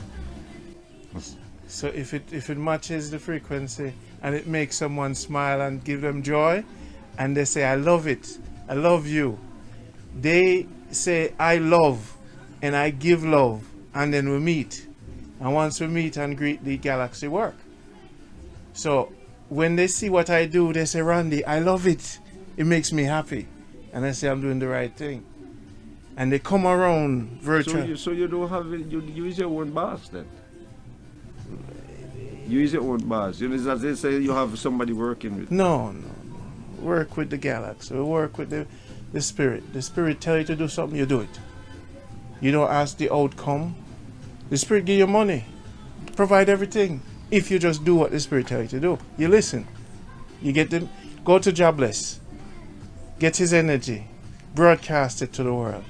So if it matches the frequency and it makes someone smile and give them joy, and they say, I love it, I love you. They say, I love, and I give love, and then we meet. And once we meet and greet, the galaxy work. So when they see what I do, they say, Randy, I love it. It makes me happy. And I say, I'm doing the right thing. And they come around virtually.
So you don't have it, you use your own boss then? You use your own boss. You know, it's not they say you have somebody working with.
No. Work with the galaxy. We work with the spirit. The spirit tell you to do something, you do it. You don't ask the outcome. The spirit give you money, provide everything. If you just do what the spirit tell you to do, you listen. You get them. Go to Jahbless. Get his energy. Broadcast it to the world.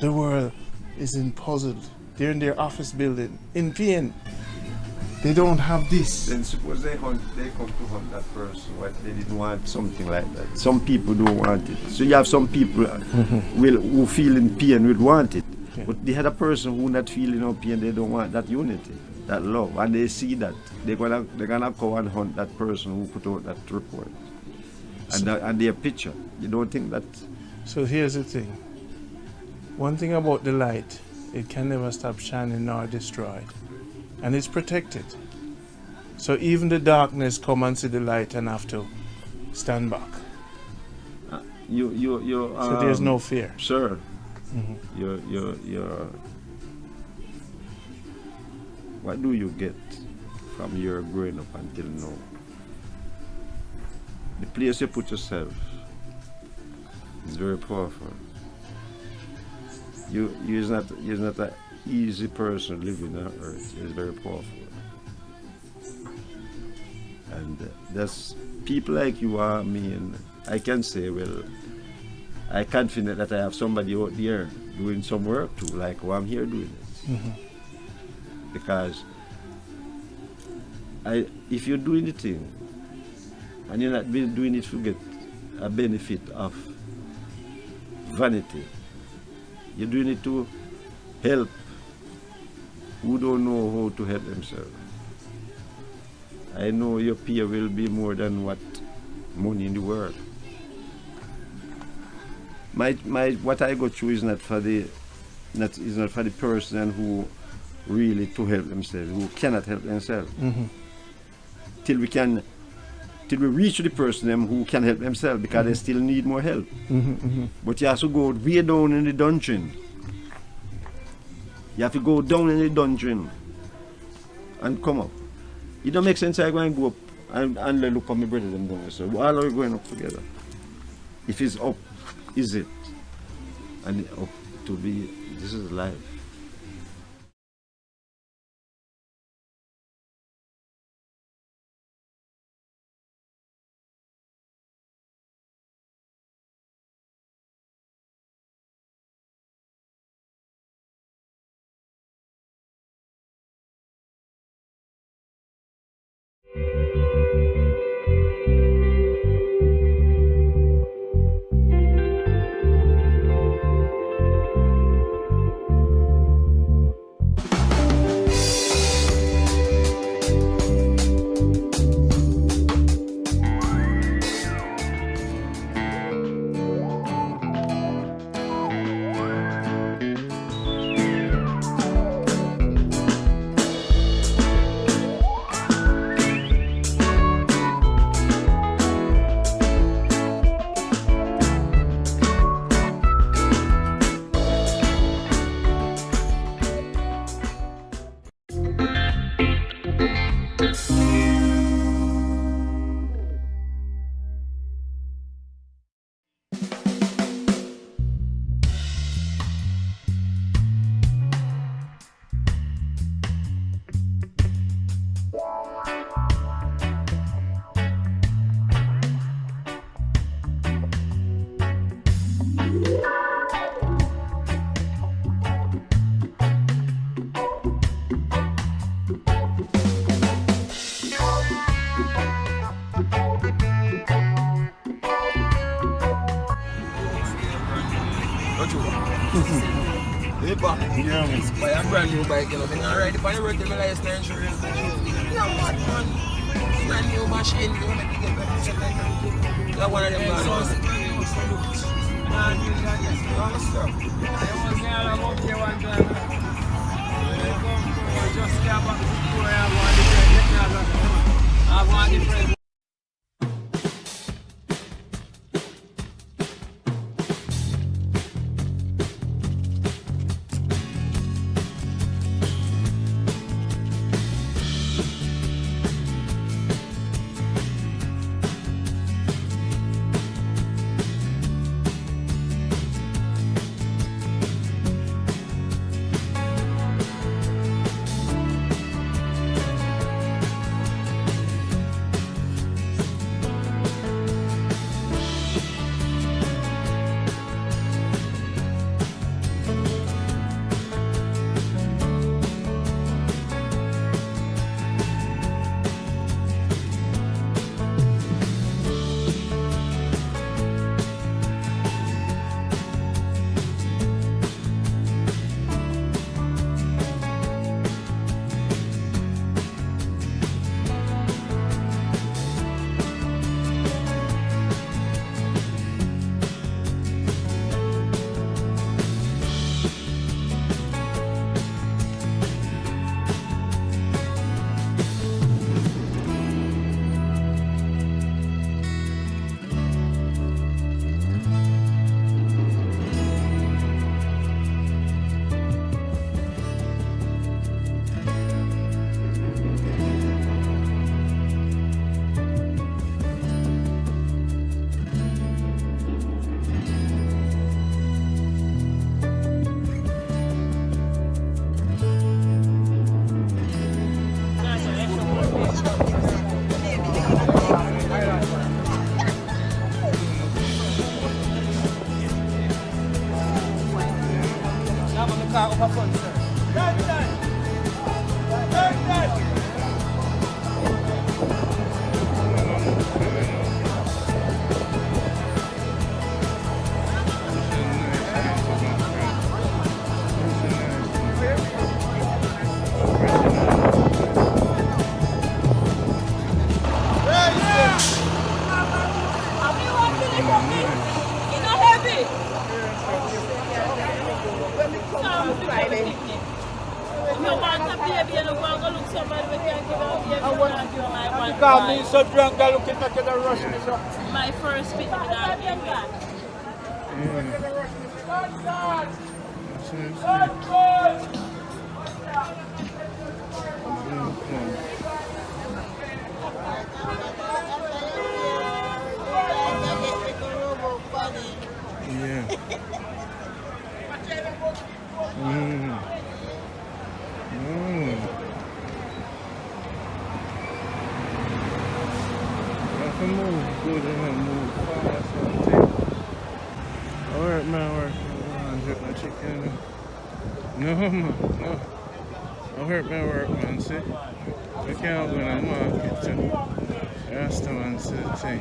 The world is in puzzled. They're in their office building in pain. They don't have this.
Then suppose they come to hunt that person, what they didn't want something like that. Some people don't want it. So you have some people who feel in pain will want it.
Yeah.
But the other person who not feeling no pain, they don't want that unity, that love. And they see that. They're gonna go and hunt that person who put out that report. And their picture. You don't think that.
So here's the thing. One thing about the light, it can never stop shining nor destroyed. And it's protected. So even the darkness come and see the light and have to stand back. So there's no fear.
Sir,
Mm-hmm.
you're what do you get from your growing up until now? The place you put yourself is very powerful. You're not an easy person living on earth. It's very powerful. And there's people like you are me, and I can say, well, I'm confident that I have somebody out there doing some work too, like what I'm here doing it.
Mm-hmm.
Because if you're doing the thing and you're not doing it to get a benefit of vanity, you're doing it to help who don't know how to help themselves. I know your peer will be more than what money in the world. What I go through is not for the person who really to help themselves, who cannot help themselves.
Mm-hmm.
Till we reach the person who can help themselves, because they still need more help.
Mm-hmm, mm-hmm.
But you have to go way down in the dungeon. You have to go down in the dungeon and come up. It don't make sense I go and go up and look at my brother them down. So why are we going up together? If it's up, is it? And up to be, this is life.
Not true. Paper.
Yeah, man.
Buy a brand new bike, you know. I'm not riding on the road to my license and insurance. Yeah, man. Brand new machine, you want to get back to that. That's one of them bad ones. I want different.
Because me so drunk, I look at the rushing is up.
My first pit without being back.
Yeah. If I move good and move fast and take. Alright, man, work. I drip my chicken. No, man, no. I hurt my work, man, see? We can't go in the market, too. Rasta, man, see the thing.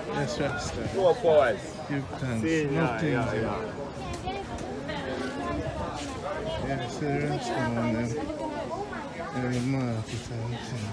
Yes, Rasta.
Go forward.
Give thanks.
See,
Nothing.
yeah.
Yeah, see the Rasta, man, them. In the market and thing.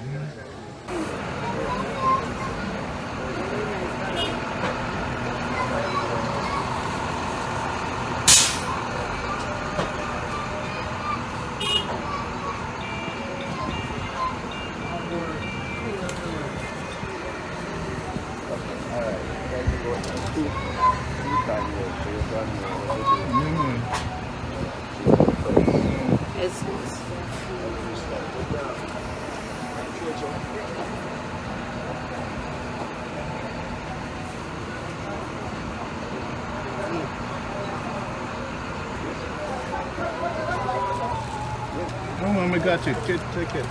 Oh, Mama got you. Take it.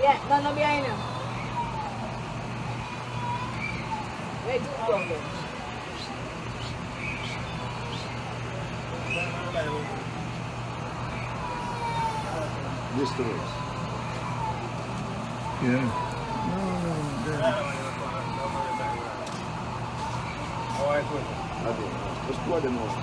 Yeah, no behind him. Wait,
This the works.
Yeah.
Just pour them out.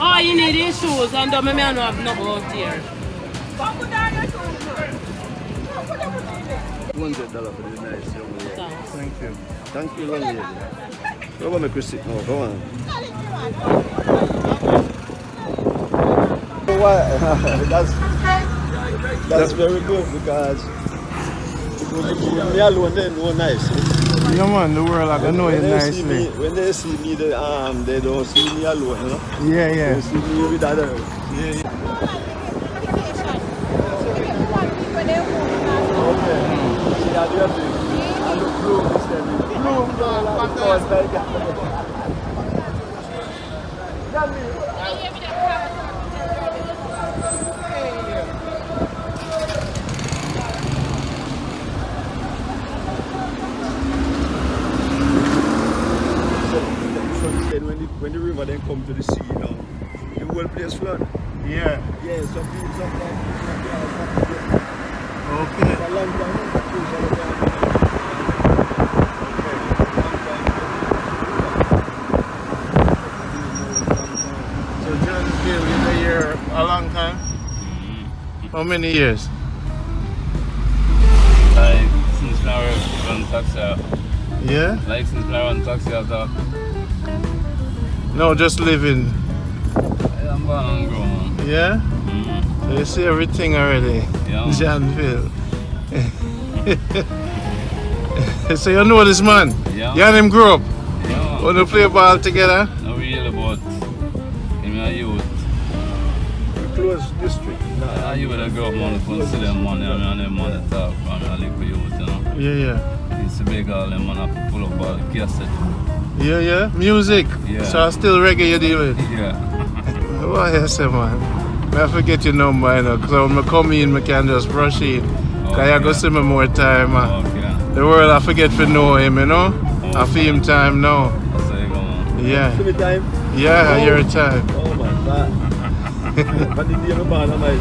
Oh, you need these shoes, and don't make me not have no out here.
$100 for the nice young lady.
Thank you.
Thank you, young lady. Go on, make you sit now. Go on. That's very good because me alone they know nicely.
Yeah, man, the world I can know you nicely.
When they see me, they don't see me alone, you know?
Yeah, yeah.
They see me with others.
Yeah, yeah.
Okay. See how they're doing. And the bloom is there. Bloom, because like that. When the river then come to the sea, you know, the whole place flood.
Yeah.
Yeah, some people sometimes
Okay.
for a long time.
So John Bill, you been here a long time? How many years?
Like since I run taxi,
Yeah?
like since I run taxi, after
No, just living.
I'm born and grown, man.
Yeah? So you see everything already?
Yeah.
Janville. So you know this man?
Yeah.
You and him grew up?
Yeah, man.
Want to play ball together?
No real about him and youth.
Close district.
I you would have grown up, man, to see them money, and them money talk, and I live for youth, you know.
Yeah, yeah.
It's a big all them, man, I pull up all the cassette.
Yeah, yeah. Music.
Yeah.
So still reggae you deal with?
Yeah.
What you say, man? I forget your number, you know, because when I come in, I can just brush in. Because I go see me more time.
Okay.
The world, I forget to know him, you know? I feel him time now.
That's how you go, man.
Yeah.
See me time?
Yeah, your time.
Oh my God. But the day I'm born, I'm like,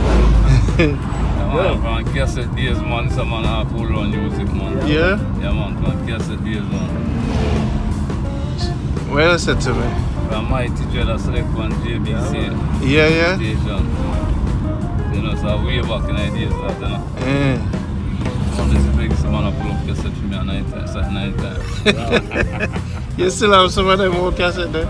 Yeah, man, from cassette days, man, some man have full run music, man.
Yeah?
Yeah, man, from cassette days, man.
What else said to me?
From Mighty Dread, select one JBC
Yeah, yeah?
station. You know, so way back in the days that, you know.
Yeah.
From this big, some man pull up cassette for me at night time, Saturday night time.
You still have some of them old cassette there?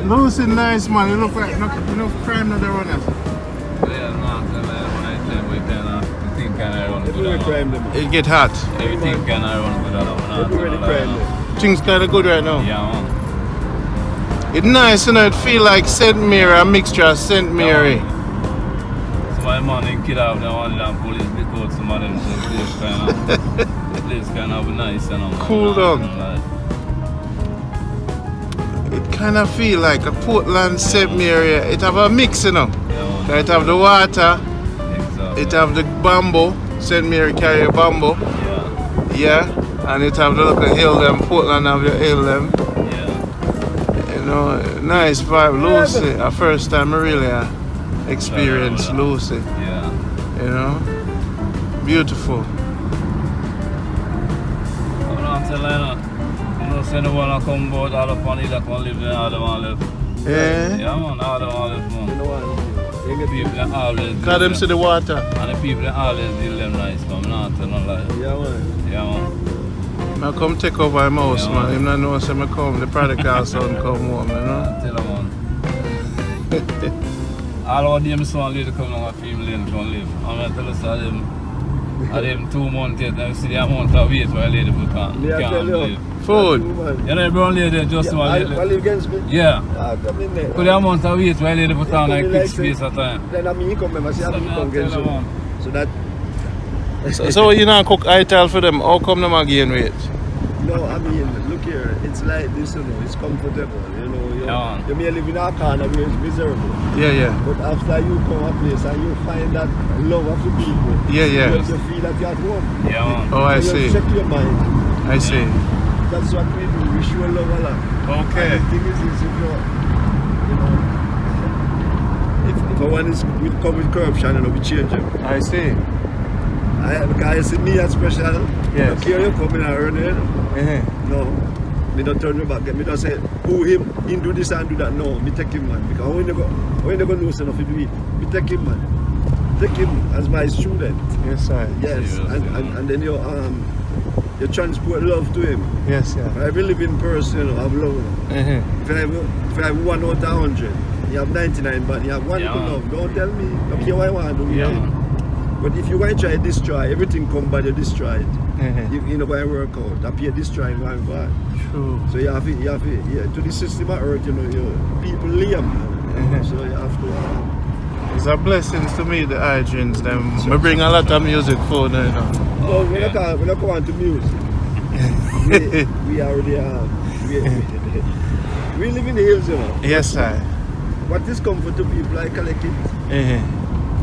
Lucy, nice man. You look like no crime not the runners.
Yeah, man, so night time, we kind of think kind of run good.
crime them.
It get hot.
Everything kind of run good.
Everywhere the crime them.
Things kind of good right now.
Yeah, man.
It's nice, you know. It feel like St. Mary, a mixture of St. Mary.
So my morning kid out there, one of them police pick out some of them, so the place kind of nice, you know.
Cool down.
Like,
it kind of feel like a Portland, St. Mary. It have a mix, you know.
Yeah,
It have the water,
exactly.
it have the bamboo. St. Mary carry a bamboo.
Yeah,
Yeah, and it have the little hill them. Portland have the hill them.
yeah.
You know, nice vibe. Lucy, a first time I really experienced Lucy.
Yeah.
You know, beautiful.
I'm not telling you, you know, say no one come board all up on it that can live there, all them all live.
Yeah.
Yeah, man, all them all live, man. The people that always
Cause them see the water.
and the people that always deal them nice, man. I'm not telling no lie.
Yeah, man.
Yeah, man.
I come take over my house,
Yeah,
man.
man.
Him not know say I come, the prodigal son come home, you know.
I tell them, man. All of them son later come down and film lane come live. I'm going to tell us all them 2 months yet, now see the amount of weight where lady put on.
Yeah, I tell you.
Live.
Food.
You know the brown lady just one
I
lady.
live against me.
Yeah.
Come in there.
Put the amount of weight where lady put on like
Come in
quick
like
space of time.
Then I mean, come and see how
So
you
now
come
tell
against
them,
you.
man.
So that,
So you not cook ital for them? How come them gain weight?
no, I mean, look here, it's like this, you know, it's comfortable, you know.
Yeah.
You may live in a corner where it's miserable.
Yeah, yeah.
But after you come a place and you find that love of the people,
Yeah, yeah.
you feel that you're at home.
Yeah, man.
Oh, I
So you
see.
check your mind.
I see.
That's what we do. We show love a lot.
Okay.
And the thing is if if one is will come with corruption, you know, we change them.
I see.
Because you see me as special.
Yes.
Okay, you come in and earn it.
Uh-huh.
No. Me don't turn me back. Me don't say, who him do this and do that. No, me take him, man. Because when they go know enough to do it, me take him, man. Take him as my student.
Yes, sir.
Yes. And then you transport love to him.
Yes, yeah.
I believe in person, you know, I've love.
Uh-huh.
If I have 1 out of 100, you have 99, but you have one
Yeah.
to love. Don't tell me. Okay, what I want to do.
Yeah, man.
But if you want to try to destroy, everything come by the destroyed.
Uh-huh.
You know, by work out. Up here destroying one God.
True.
So you have to the system of earth, you know, people live. So you have to.
It's a blessing to me, the hygiene. Them. I bring a lot of music for them, you know.
No, we're not going to music. we already we live in the hills, you know.
Yes, sir.
What is comfort to people, I collect it.
Uh-huh.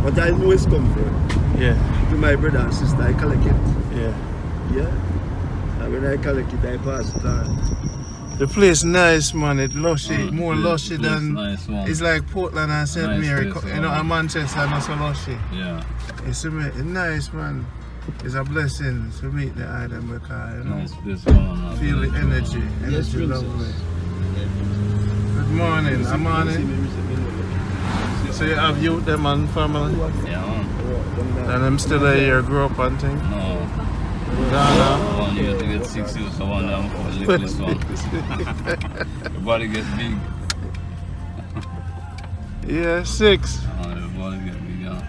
But I know it's comfort.
Yeah.
To my brother and sister, I collect it.
Yeah.
Yeah. And when I collect it, I pass it on.
The place nice, man. It's lushy, more lushy than.
Nice, man.
It's like Portland and St.
Nice
Mary,
place,
you know,
man.
and Manchester, not so lushy.
Yeah.
It's nice, man. It's a blessing to meet the item because, you know,
Nice place, man.
feel the energy.
Yes,
Energy,
princess.
lovely. Good morning. I'm on it. So you have youth, them and family,
Yeah, man.
and I'm still here, grow up and thing.
No.
Ghana.
One year to get 6 years, so one year for the littlest one. Your body gets big.
Yeah, 6.
Your body gets big, yeah.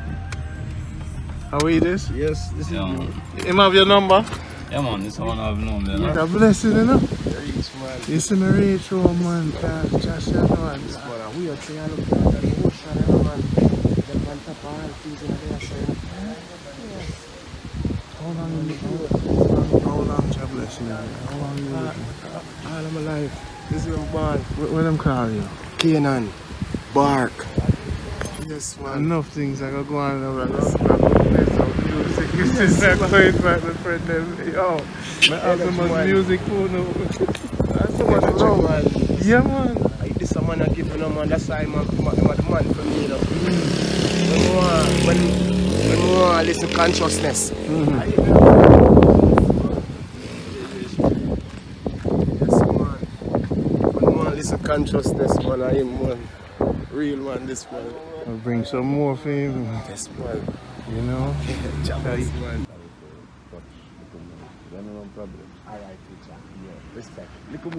How are you this?
Yes, this
Yeah,
is
man.
Him have your number?
Yeah, man, this one I've known,
It's
man.
a blessing, you know?
Reach, man.
You see me reach home, man, cause Josh, you know, and
We are saying, look at the ocean, you know, man. Them on top of all things in there, so,
how long Jahbless, you know? How long you living?
all of my life. This is my born.
What them call you?
Canaan. Bark. Yes, man.
Enough things I go on over and play some music. This is not going back to friend them. Yo, I have so much music for now.
That's so much love, man.
Yeah, man.
Like this, a man I give you, no, man. That's why I'm the man for me, you know. When we want to listen to consciousness. Yes, man. When we want to listen to consciousness, man, I am one. Real man, this man.
I'll bring some more for you,
Yes, man.
you know.
Jahbless, man. Respect.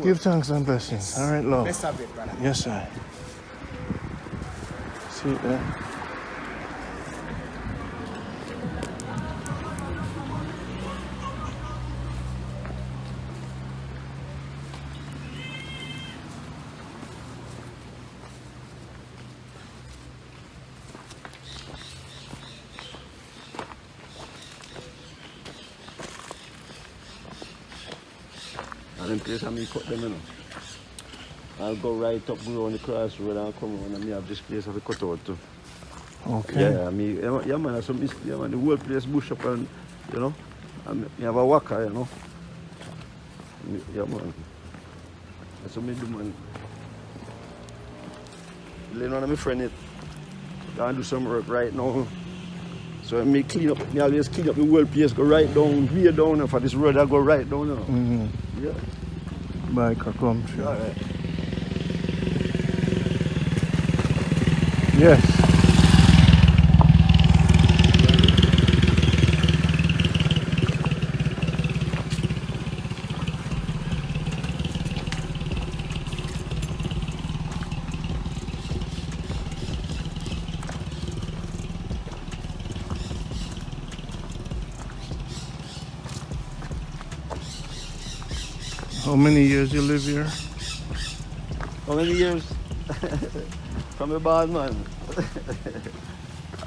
Give thanks and blessings. All right, love.
Best of it, brother.
Yes, sir. See it there?
And in place of me cut them, you know. I'll go right up around the crossroad and come around and me have this place of a cut out too.
Okay.
Yeah, yeah man, that's some yeah man, the whole place bush up and you know, and me have a walker, you know. Yeah man. That's what me do man. Learn one of my friend it. Gonna do some work right now. So me clean up, me always clean up the whole place, go right down, way down, and for this road I go right down now.
Mm-hmm.
Yeah.
Bike come through.
Alright.
Yes. How many years you live here?
How many years? From a bad man.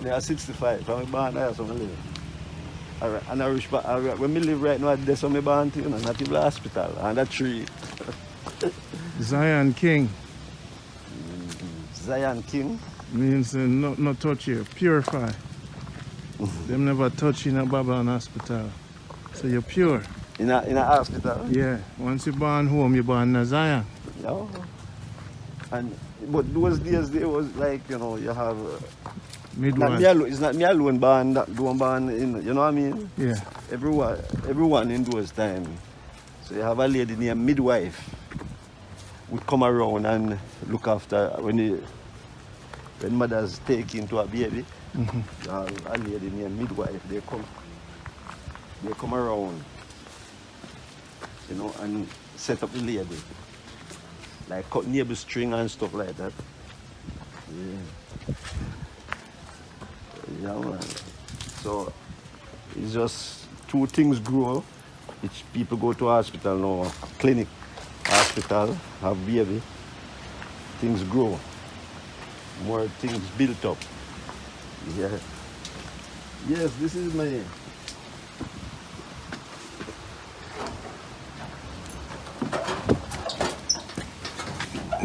I am 65. From a band, I have some live. Alright, and I reach back. When we live right now, there's some band, you know, not even the hospital, and that tree.
Zion King
Zion King.
means not touch here, purify. Them never touch in a Babylon hospital. So you're pure.
In a hospital?
Yeah. Once you're born home, you're born in Zion.
Yeah. And but those days they was like, you know, you have
Midwife.
it's not me alone born that don't born in, you know what I mean?
Yeah.
Everyone in those times. So you have a lady named midwife would come around and look after when mothers take into a baby.
Mm-hmm.
You have a lady named midwife, they come around, you know, and set up the lady. Like cut neighbor string and stuff like that. Yeah. Yeah man. So it's just two things grow. Each people go to hospital now, clinic, hospital, have baby. Things grow. More things built up. Yeah. Yes, this is my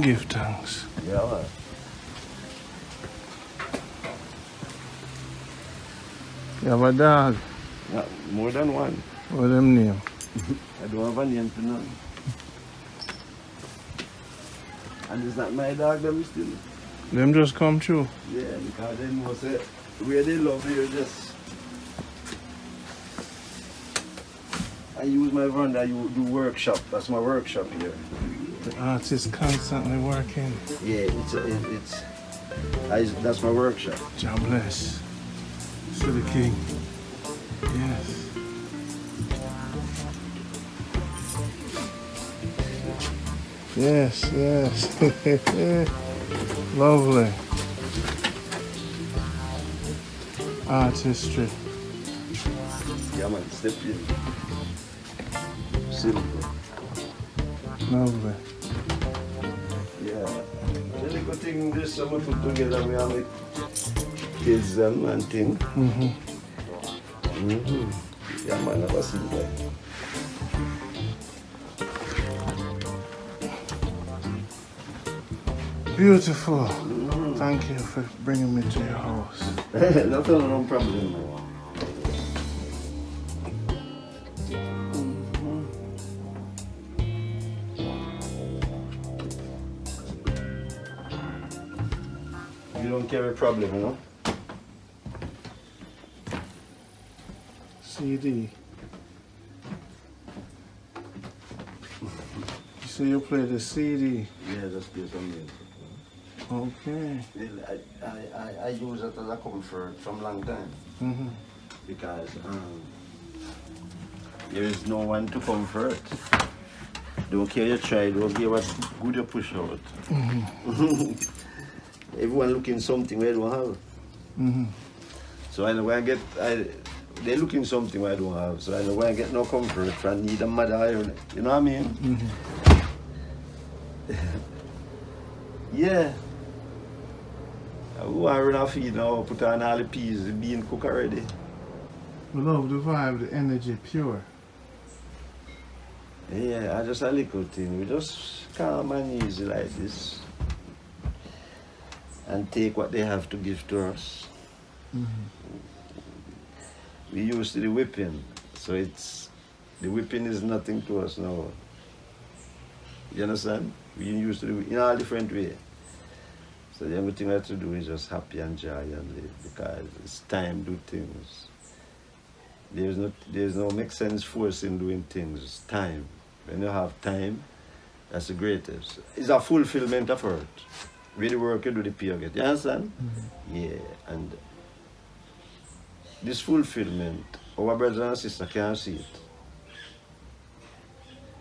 Give thanks.
yeah. Man.
You have a dog.
Yeah, more than one.
What them name?
I don't have a name to none. And it's not my dog them still.
Them just come true.
Yeah, because they know say where they love you just I use my veranda, you do workshop. That's my workshop here.
The artist constantly working.
Yeah, that's my workshop.
Jahbless. To the king. Yes. Yes, yes. Lovely. Artistry.
Yeah man, step in. Simple.
Lovely.
Yeah. Really good thing this summer put together we have it kids and thing.
Mm-hmm.
Mm-hmm. Yeah man, never seen that.
Beautiful. Thank you for bringing me to your house.
That's no problem. You don't carry problem, you know?
CD. You say you play the CD.
Yeah, just play some music.
Okay.
I use it as a comfort from long time.
Mm-hmm.
Because there is no one to comfort. Don't care you try, don't care what good you push out.
Mm-hmm.
Everyone looking something where they don't have.
Mm-hmm.
So I know when they're looking something where I don't have. So I know when I get no comfort, I need a mother, you know what I mean?
Mm-hmm.
Yeah. Who are ready to feed now, put on all the peas, the bean cook already.
We love the vibe, the energy, pure.
Yeah, I just a little thing. We just calm and easy like this. And take what they have to give to us. We used to the whipping, so the whipping is nothing to us now. You understand? We used to do it in all different ways. So the only thing we have to do is just happy and joy and live, because it's time to do things. There's no make sense force in doing things. It's time. When you have time, that's the greatest. It's a fulfillment of earth. With the work you do, the pay you get. You understand? Yeah, and this fulfillment, our brothers and sisters can't see it.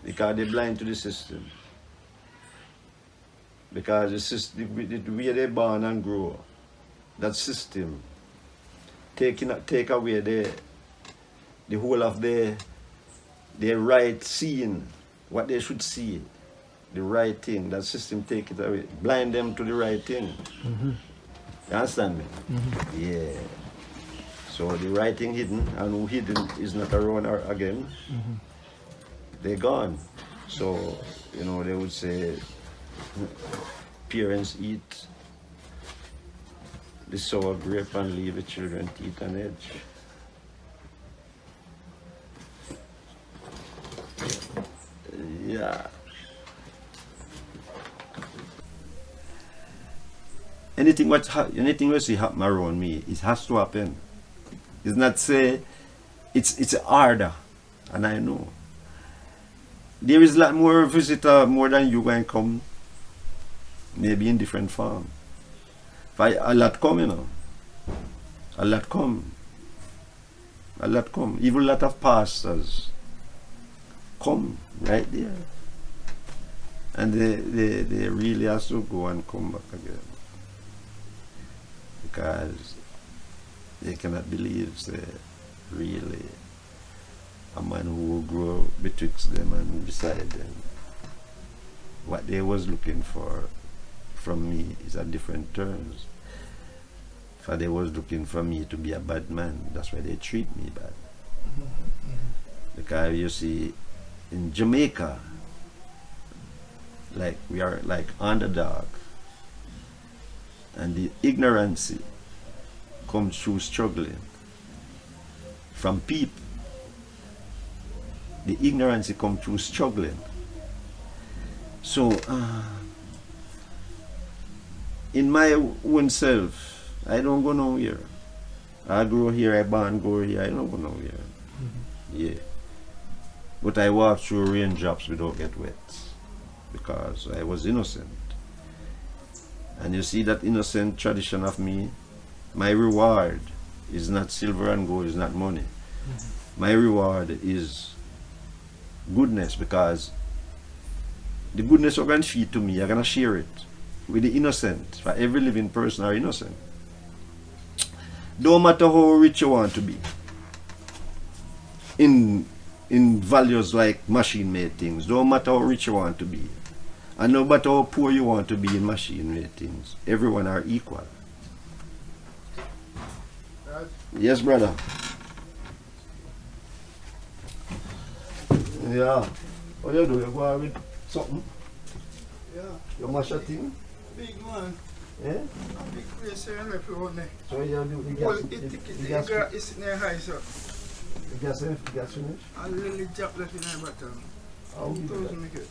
Because they're blind to the system. Because the system, the way they born and grow, that system, take away the whole of their right seeing, what they should see, the right thing, that system take it away, blind them to the right thing. You understand me? Yeah. So the right thing hidden, and who hidden is not around again, they're gone. So, you know, they would say, parents eat the sour grape and leave the children to eat an edge. Yeah. Anything we see happen around me, it has to happen. It's not say it's harder, and I know. There is a lot more visitor, more than you can come, maybe in different form. But a lot come, you know. A lot come. A lot come. Even a lot of pastors come right there. And they really have to go and come back again. Because they cannot believe say, really a man who will grow betwixt them and beside them. What they was looking for from me is a different terms. For they was looking for me to be a bad man. That's why they treat me bad. Because you see, in Jamaica, like we are like underdog, and the ignorance comes through struggling from people. The ignorance comes through struggling. So in my own self, I don't go nowhere. I grow here, I born, go here, I don't go nowhere. Yeah. But I walk through raindrops without get wet, because I was innocent. And you see that innocent tradition of me, my reward is not silver and gold, is not money. My reward is goodness, because the goodness you're going to feed to me, you're going to share it with the innocent. For every living person are innocent. Don't matter how rich you want to be in values like machine-made things. Don't matter how rich you want to be. And no matter how poor you want to be in machine-made things. Everyone are equal. Yes, brother. Yeah. What you do? You go out with something?
Yeah.
You mash a thing?
Big man.
Yeah?
A big place here and left on there.
So you do the
Well,
gas?
it's near high, sir.
The gas finish?
A little Jahbless in my bottom.
How do you do that?
Make it.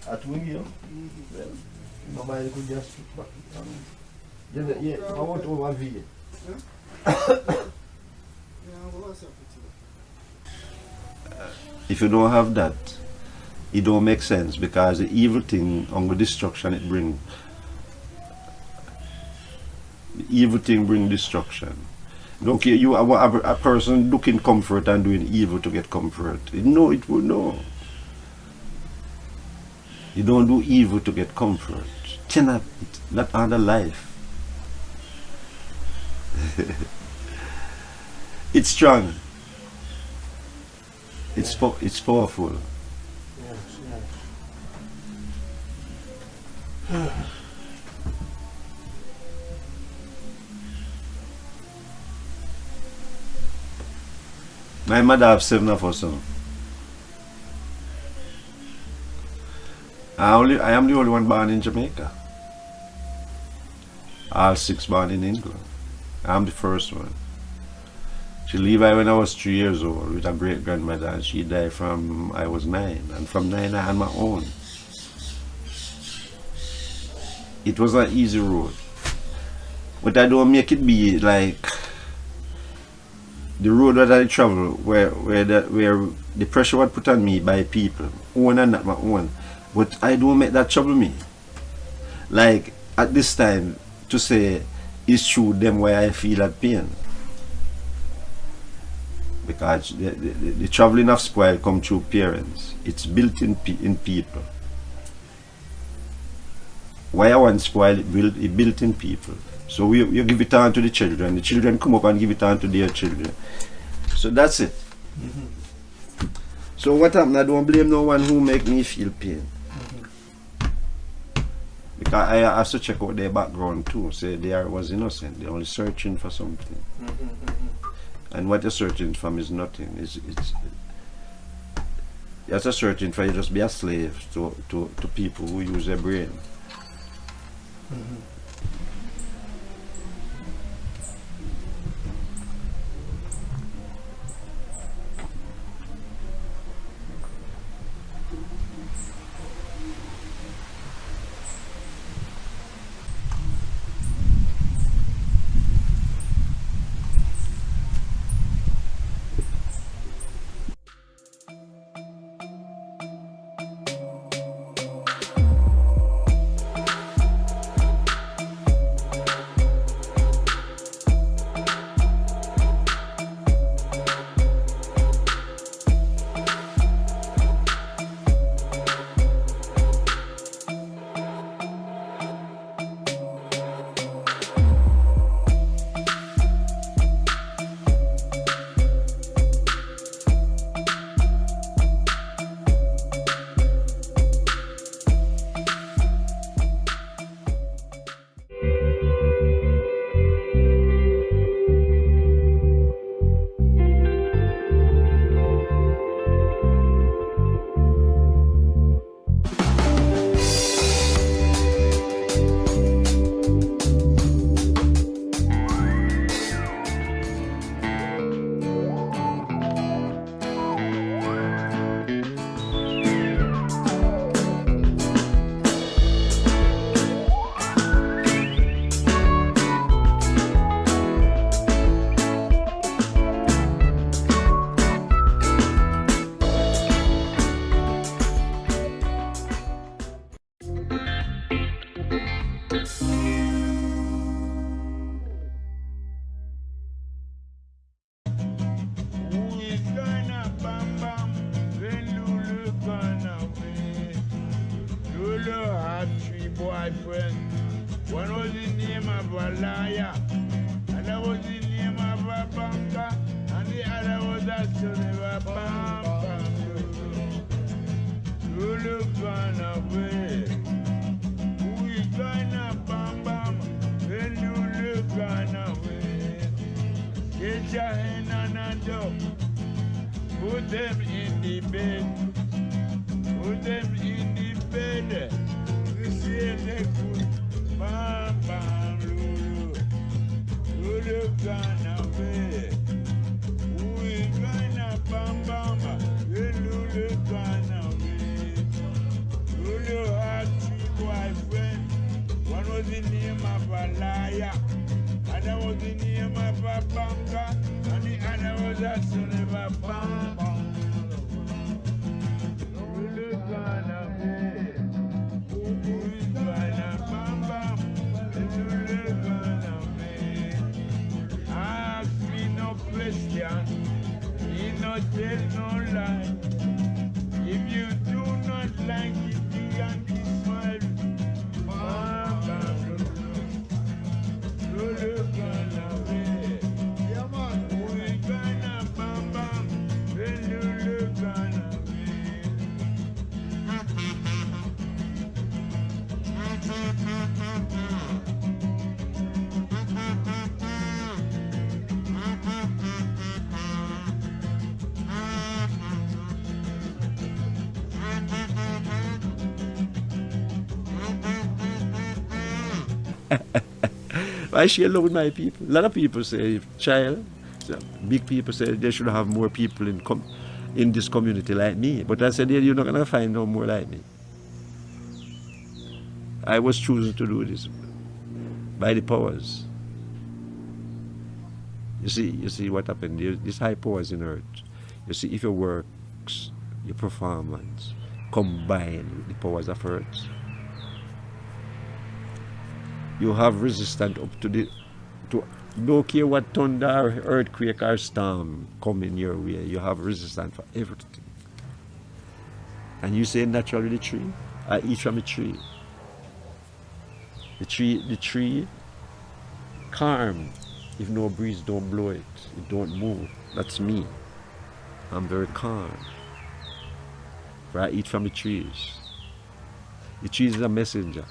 At wing you? Well, nobody could just back. Yeah, I want over V.
Yeah, what's up with you?
If you don't have that, it don't make sense, because the evil thing on the destruction it brings. The evil thing brings destruction. Don't care you are a person looking comfort and doing evil to get comfort. No, it will no. You don't do evil to get comfort. Cannot, not under life. It's strong. It's powerful. My mother have 7 of us. I am the only one born in Jamaica. All 6 born in England. I'm the first one. She left when I was 3 years old with a great grandmother, and she died from I was 9. And from 9 I had my own. It was an easy road. But I don't make it be like the road that I travel where the pressure was put on me by people, own and not my own. But I don't make that trouble me. Like at this time to say it's true them why I feel that pain. Because the traveling of spoil come through parents. It's built in people. Why I want spoil it built in people. So you give it on to the children come up and give it on to their children. So that's it. So what happened? I don't blame no one who make me feel pain. Because I have to check out their background too. Say they was innocent. They're only searching for something. And what you're searching for is nothing. It's you're just searching for you just be a slave to people who use their brain.
Boyfriend. One was the name of a liar, another was the name of a banker, and the other was a son of a bam bam. Lulu gone away. Who is gonna bam bam? When Lulu gone away. Get your hand on a dog. Put them in the bed. Put them in the bed. Bam bam Lulu, Lulu gone away. Who is gonna bam bam? Lulu gone away. Lulu had 3 boyfriends. One was the name of a liar, other was the name of a banker, and the other was a son of a bam bam. Lulu gone away. He not tell no lie. If you do not like it, you can smile. Mama, Lulu gone away. Who is gonna bam bam? When
I share love with my people. A lot of people say, child, big people say they should have more people in this community like me. But I said, yeah, you're not going to find no more like me. I was choosing to do this by the powers. You see what happened. These high powers in earth. You see, if your works, your performance combine with the powers of earth, you have resistance up to don't care what thunder, earthquake, or storm coming your way. You have resistance for everything. And you say naturally the tree. I eat from a tree. The tree, calm. If no breeze don't blow it, it don't move. That's me. I'm very calm. For I eat from the trees. The trees is a messenger.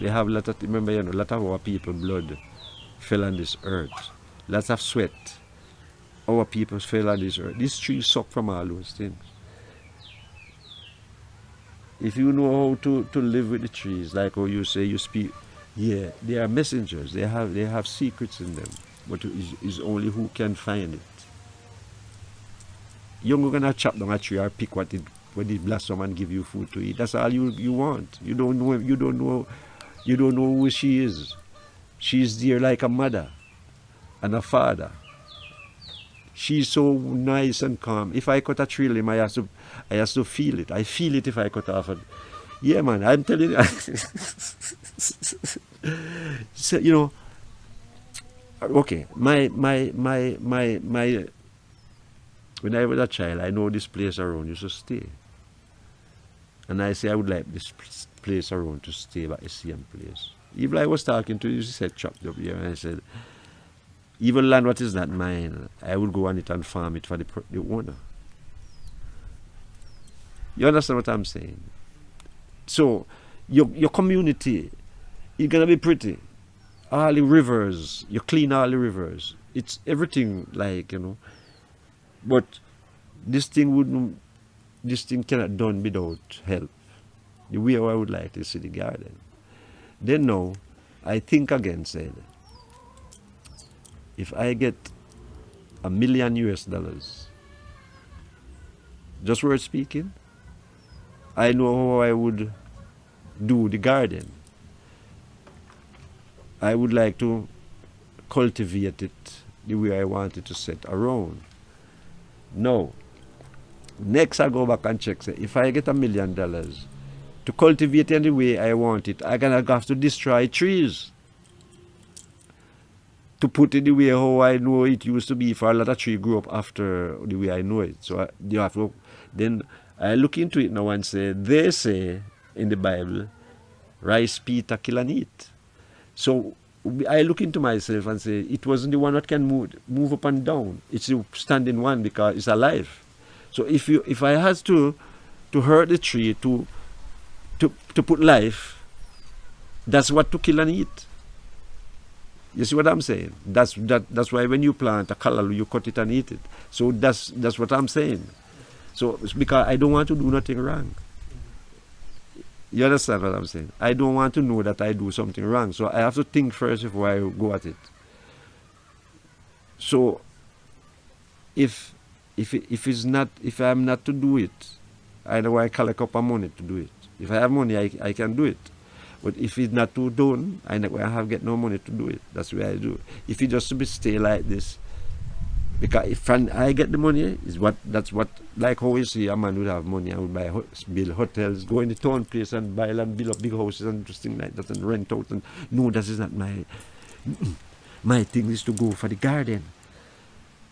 They have a lot of, remember, a lot of our people blood fell on this earth. Lots of sweat. Our people fell on this earth. These trees suck from all those things. If you know how to live with the trees, like how you say you speak, yeah, they are messengers. They have secrets in them, but it's only who can find it. You're not gonna chop down a tree or pick what it blossom and give you food to eat. That's all you want. You don't know who she is. She's there like a mother and a father. She's so nice and calm. If I cut a tree limb, I have to feel it. I feel it if I cut off it. Yeah, man, I'm telling you. So, you know, okay, my when I was a child, I know this place around used to stay. And I say I would like this place around to stay, but the same place. Even I was talking to you, she said chopped up here, and I said, even land what is not mine, I will go on it and farm it for the owner. You understand what I'm saying? So your community is gonna be pretty. All the rivers, you clean all the rivers. It's everything, like, you know. But this thing cannot done without help. The way I would like to see the garden. Then now, I think again, said, if I get $1 million US, just word speaking, I know how I would do the garden. I would like to cultivate it the way I want it to set around. Now, next I go back and check, say, if I get $1 million to cultivate it in the way I want it, I'm gonna have to destroy trees to put it the way how I know it used to be. For a lot of trees grew up after the way I know it. So you have to, then I look into it now and say, they say in the Bible, rice, Peter, kill and eat. So I look into myself and say, it wasn't the one that can move up and down. It's the standing one because it's alive. So if I had to hurt the tree to put life, that's what to kill and eat. You see what I'm saying? That's why when you plant a callaloo, you cut it and eat it. So that's what I'm saying. So it's because I don't want to do nothing wrong. You understand what I'm saying? I don't want to know that I do something wrong. So I have to think first before I go at it. So if I'm not to do it, I know I collect up money to do it. If I have money, I can do it. But if it's not too done, I get no money to do it. That's why I do it. If it just to be stay like this, because if I get the money, that's what like how you see a man would have money and would build hotels, go in the town place and buy land, build up big houses and just things like that and rent out. And no, that is not my thing. Is to go for the garden.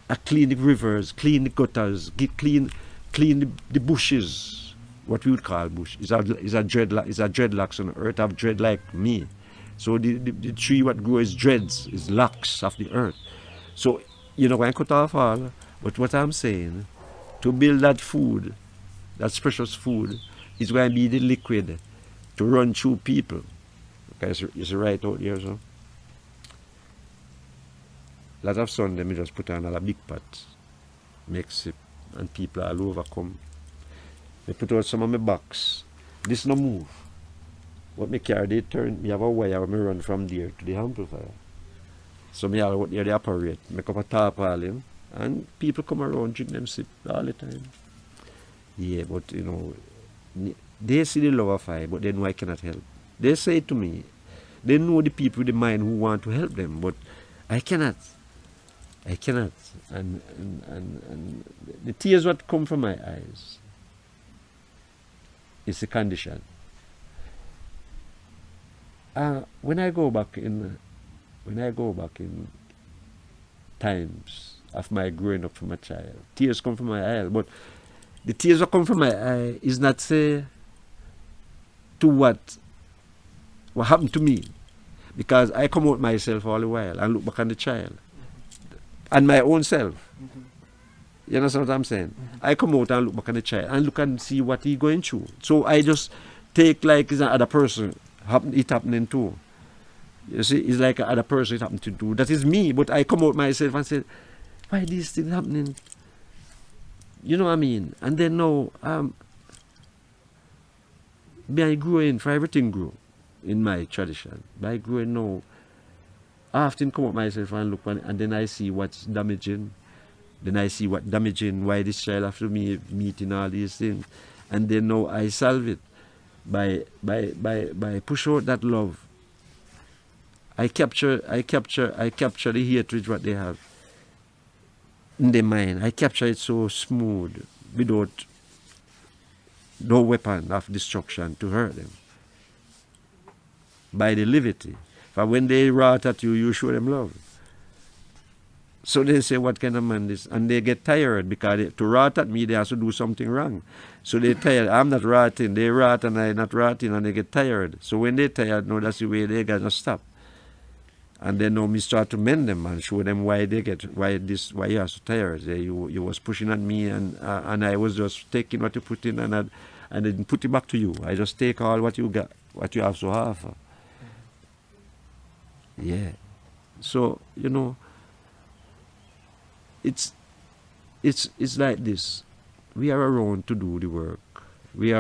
I clean the rivers, clean the gutters, clean the bushes. What we would call bush is a dreadlocks on the earth have dread like me. So the tree what grows is dreads, is locks of the earth. So you know, I cut off all, but what I'm saying, to build that food, that precious food, is going to be the liquid to run through people. Okay, it's right out here, so. Lot of sun, let me just put another big pot, mix it, and people all over come. I put out some of my box. This no move. But me carry the turn, me have a wire where me run from there to the amplifier. So me all out there they operate, make up a tarpaulin, and people come around drink them sip all the time. Yeah, but you know, they see the love of I, but they know I cannot help. They say to me, they know the people with the mind who want to help them, but I cannot. I cannot. And the tears what come from my eyes is a condition. When I go back in times of my growing up from a child, tears come from my eye, but the tears that come from my eye is not say to what happened to me, because I come out myself all the while and look back on the child and my own self. You understand what I'm saying? I come out and look back on the child and look and see what he going through. So I just take like it's another person, it happening too. You see, it's like another person it happened to do. That is me, but I come out myself and say, why these things happening? You know what I mean? And then now, by growing, for everything grew in my tradition. By growing now, I often come up myself and look and then I see what's damaging. Then I see what damaging, why this child after me meeting all these things. And then now I solve it by push out that love. I capture the hatred what they have in their mind. I capture it so smooth, without no weapon of destruction to hurt them. By the levity. For when they wrath at you, you show them love. So they say, what kind of man this? And they get tired because to wrath at me, they have to do something wrong. So they tired. I'm not wrathing. They wrath and I'm not wrathing, and they get tired. So when they tired, no, that's the way they gotta stop. And then now me start to mend them and show them why they get why you are so tired. You was pushing at me and I was just taking what you put in and I didn't put it back to you. I just take all what you got, what you have to offer. Yeah. So, you know, it's like this. We are around to do the work. We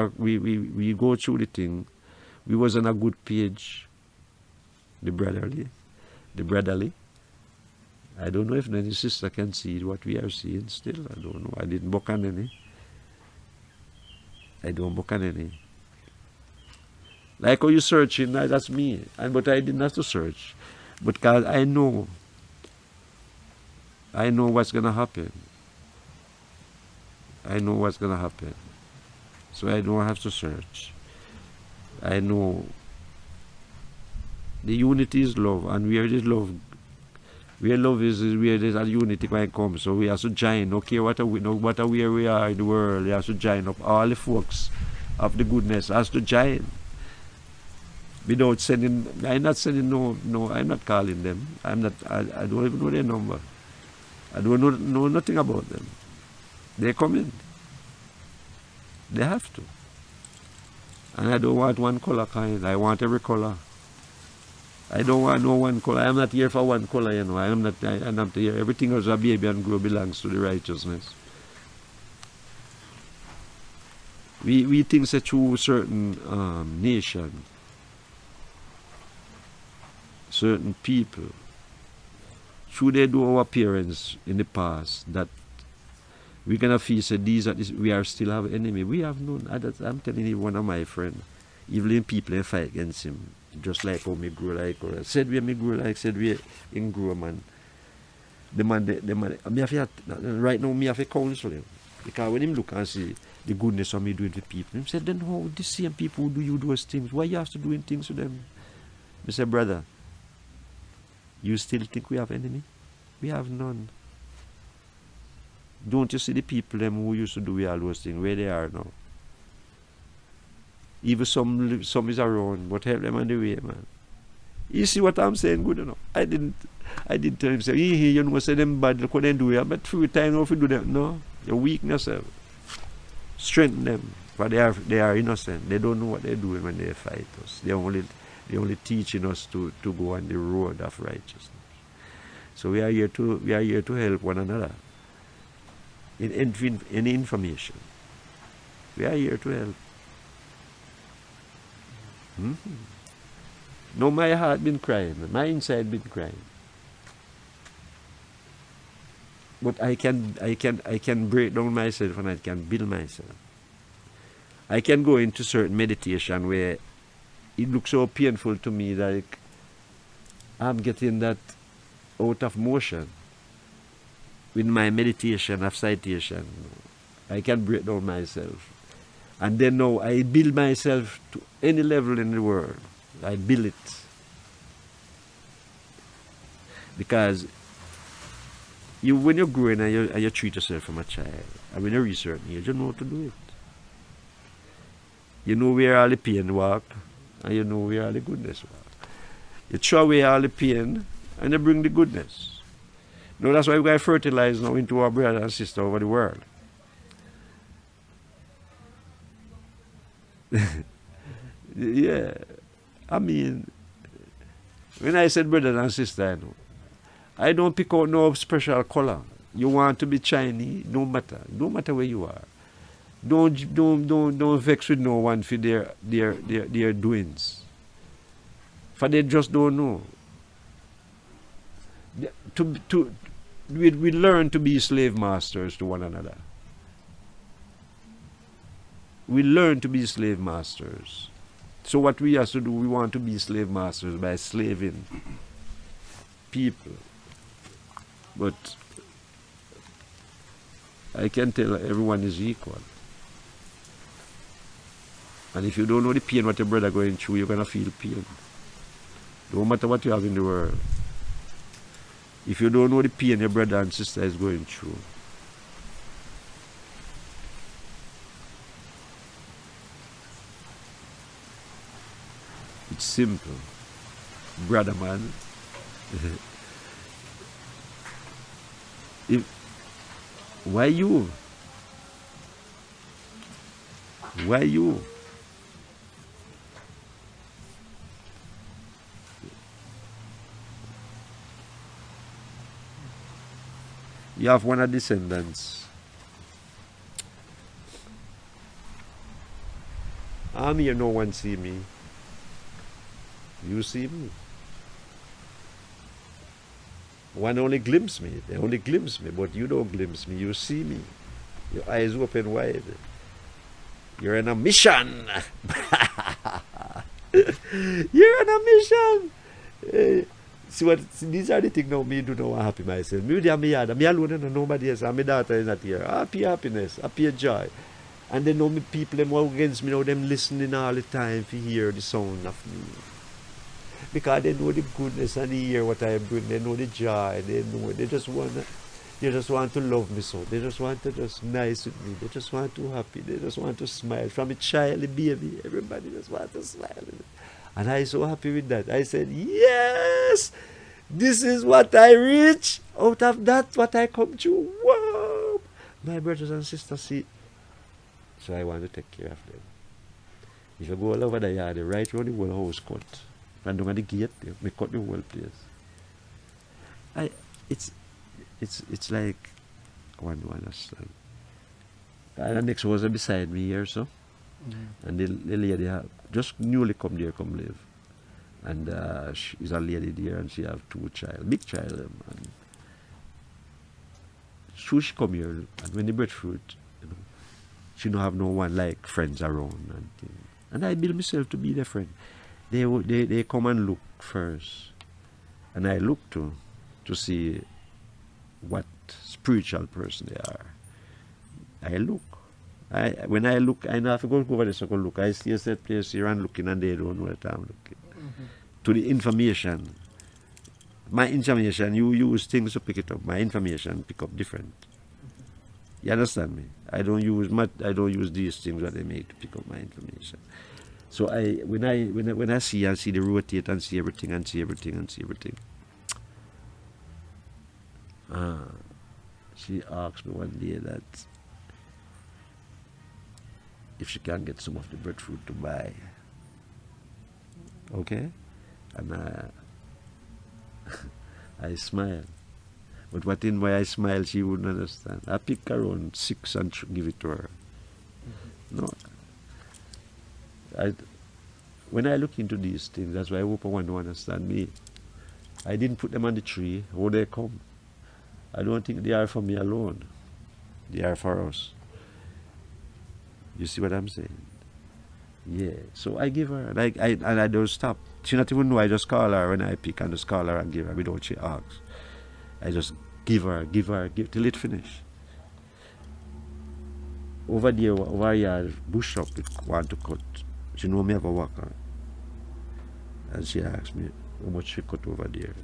go through the thing. We was on a good page. The brotherly. I don't know if any sister can see what we are seeing still. I don't know. I didn't book on any. I don't book on any. Like how you searching, that's me. But I didn't have to search. But because I know what's gonna happen. I know what's gonna happen. So I don't have to search. I know the unity is love, and where there's love, where love is where there's a unity can come. So we have to join. Okay, no matter where we are in the world, we have to join up. All the folks of the goodness has to join. Without sending, I'm not sending no, I'm not calling them. I don't even know their number. I don't know nothing about them. They come in. They have to. And I don't want one color kind. I want every color. I don't want no one color. I'm not here for one color, you know. I'm not here. Everything else a baby and grow belongs to the righteousness. We think that through certain nation, certain people, through they do our appearance in the past, that we're gonna feel that we are still have enemy. We have none. I'm telling you, one of my friends, even people in fight against him, just like how me grow like, or said we me grow like, said we in grow man. The man, me have to, right now me have to counsel him, because when him look and see the goodness of me doing to people, him said, then how the same people who do you those things? Why you have to doing things to them? I said, brother, you still think we have enemy? We have none. Don't you see the people them who used to do all those things, where they are now? Even some is around, but help them on the way, man. You see what I'm saying, good enough. I didn't tell him, say, you know, say them bad, look what they do here, but through time, if you do that, no, your weakness, strengthen them, but they are innocent. They don't know what they're doing when they fight us. They only teaching us to go on the road of righteousness. So we are here to help one another in information. We are here to help. No, my heart been crying. My inside been crying. But I can break down myself and I can build myself. I can go into certain meditation where it looks so painful to me, like I'm getting that out of motion. With my meditation of citation, I can break down myself. And then now I build myself to any level in the world. I build it. Because when you're growing and you treat yourself from a child, and when you reach a certain age, you know how to do it. You know where all the pain walk, and you know where all the goodness walk. You throw away all the pain, and you bring the goodness. No, that's why we got to fertilize now into our brothers and sisters over the world. Yeah. I mean, when I said brothers and sisters, I don't pick out no special color. You want to be Chinese, no matter where you are. Don't vex with no one for their doings. For they just don't know. We learn to be slave masters to one another. We learn to be slave masters. So what we have to do, we want to be slave masters by slaving people. But I can tell everyone is equal. And if you don't know the pain what your brother going through, you're going to feel pain. No matter what you have in the world. If you don't know the pain your brother and sister is going through, it's simple. Brother man. Why you? Why you? You have one of the descendants. I'm here, no one see me. You see me. One only glimpse me. They only glimpse me, but you don't glimpse me. You see me. Your eyes open wide. You're on a mission. You're on a mission. These are the things now me do not happy myself. Me with me yard, me alone and nobody else. And my daughter is not here. Happiness, happy joy. And then now me people them all against me now, them listening all the time to hear the sound of me. Because they know the goodness and they hear what I bring. They know the joy. They know. They just want to love me so. They just want to just nice with me. They just want to happy. They just want to smile. From a child, a baby, everybody just want to smile. And I so happy with that. I said, yes, this is what I reach. Out of that, what I come to. Wow. My brothers and sisters see. So I want to take care of them. If you go all over the yard, right around the whole house cut. And down at the gate, we cut the whole place. It's like, I want to understand. And the next was beside me here, so. And the lady just newly come there, come live. And she's a lady there and she have 2 child, big child. And so she come here and when the breadfruit, she don't have no one like friends around. And I build myself to be their friend. They come and look first. And I look to see what spiritual person they are. I look. When I look, I know I have to go over the circle look. I see a set place here and looking and they don't know what I'm looking. To the information. My information, you use things to pick it up. My information pick up different. You understand me? I don't use these things that they make to pick up my information. So when I see and see the rotate and see everything and see everything and see everything. She asked me one day that if she can get some of the breadfruit to buy. Okay? And I smile. But what in why I smile, she wouldn't understand. I pick around 6 and give it to her. No. when I look into these things, that's why I hope I want to understand me. I didn't put them on the tree. How they come? I don't think they are for me alone. They are for us. You see what I'm saying? Yeah. So I give her, like, and I don't stop. She not even know. I just call her when I pick and just call her and give her without she asks. I just give till it finish. Over there, over here, bush up, it want to cut. She know me have a worker. And she asked me how much she cut over there.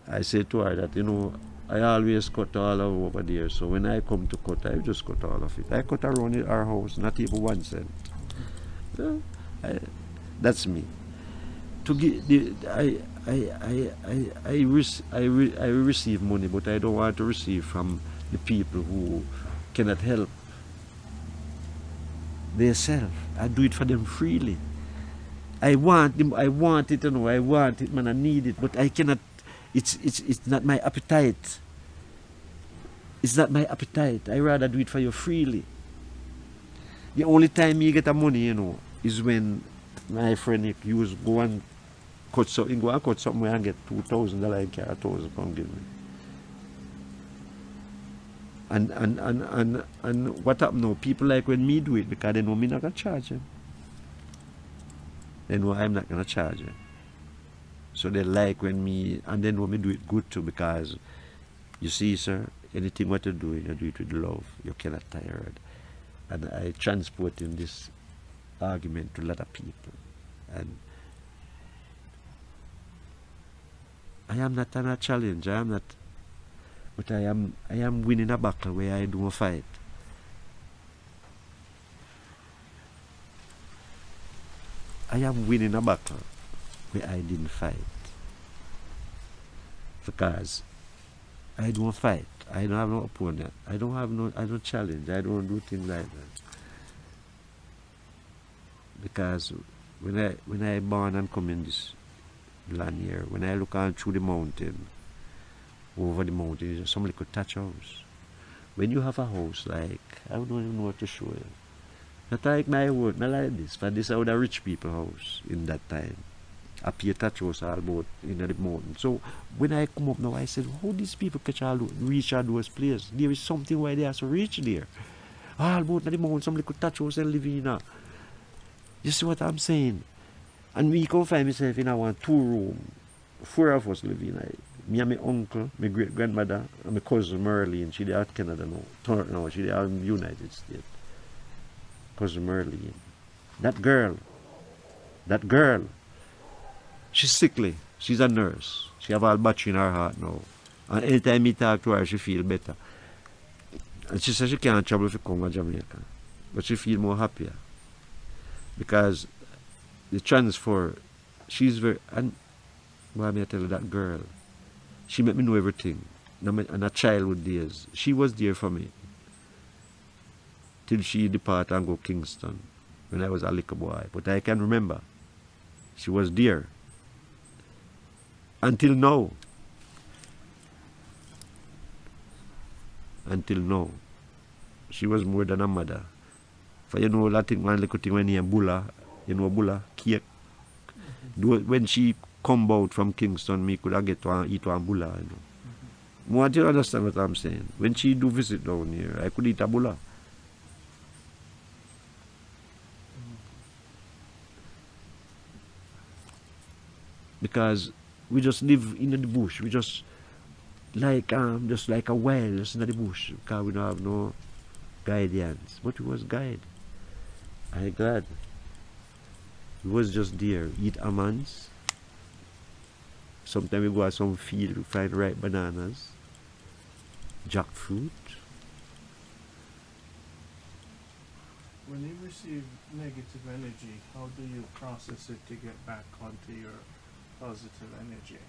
I say to her that, you know, I always cut all over there. So when I come to cut, I just cut all of it. I cut around our house, not even 1 cent. So, that's me. To give, I receive money, but I don't want to receive from the people who cannot help themselves. I do it for them freely. I want them, I want it, you know, I want it, man, I need it, but I cannot. It's not my appetite. It's not my appetite. I rather do it for you freely. The only time you get the money, you know, is when my friend go and cut something, where and get $2,000 and carry £1,000 give me. And what happen now? People like when me do it because they know me not gonna charge them. They know I'm not gonna charge them. So they like when me, and they know me do it good too, because you see, sir, anything what you do it with love. You cannot tire it. And I transport in this argument to a lot of people. And I am not on a challenge. I am not, but I am winning a battle where I don't fight. I am winning a battle where I didn't fight. Because I don't fight. I don't have no opponent. I don't challenge. I don't do things like that. Because when I born and come in this land here, when I look on through the mountain, over the mountain, somebody could touch a house. When you have a house like, I don't even know what to show you. Not like my word, not like this. But this is the rich people house in that time. Up here touch house all about in the mountain. So when I come up now, I said, how these people reach all those places? There is something why they are so rich there. All about the mountain, somebody could touch house and live in. You see what I'm saying? And we can find myself in our 2-room. 4 of us live in. Me and my uncle, my great grandmother, and my cousin Merlin. She there at Canada now. No, she there in the United States. Cousin Merlin. That girl, she's sickly. She's a nurse. She have all battery in her heart now. And anytime me talk to her, she feel better. And she says she can't travel if she come to Jamaica. But she feel more happier. Because the transfer, she's very, and why may I tell you, that girl, she made me know everything. In her childhood days, she was there for me. Till she departed and go Kingston when I was a little boy. But I can remember, she was there. Until now. Until now. She was more than a mother. For you know, that thing, one little thing when you bulla, you know, bulla, cake. When she come out from Kingston, me could get to eat one bulla, you know. Want you understand what I'm saying? When she do visit down here, I could eat a bulla. Because we just live in the bush. We just like a wild, just in the bush. Because we don't have no guidance. But we was guide. I'm glad. We was just there. Eat almonds. Sometimes we go to some field to find ripe bananas. Jackfruit.
When you receive negative energy, how do you process it to get back onto your positive energy?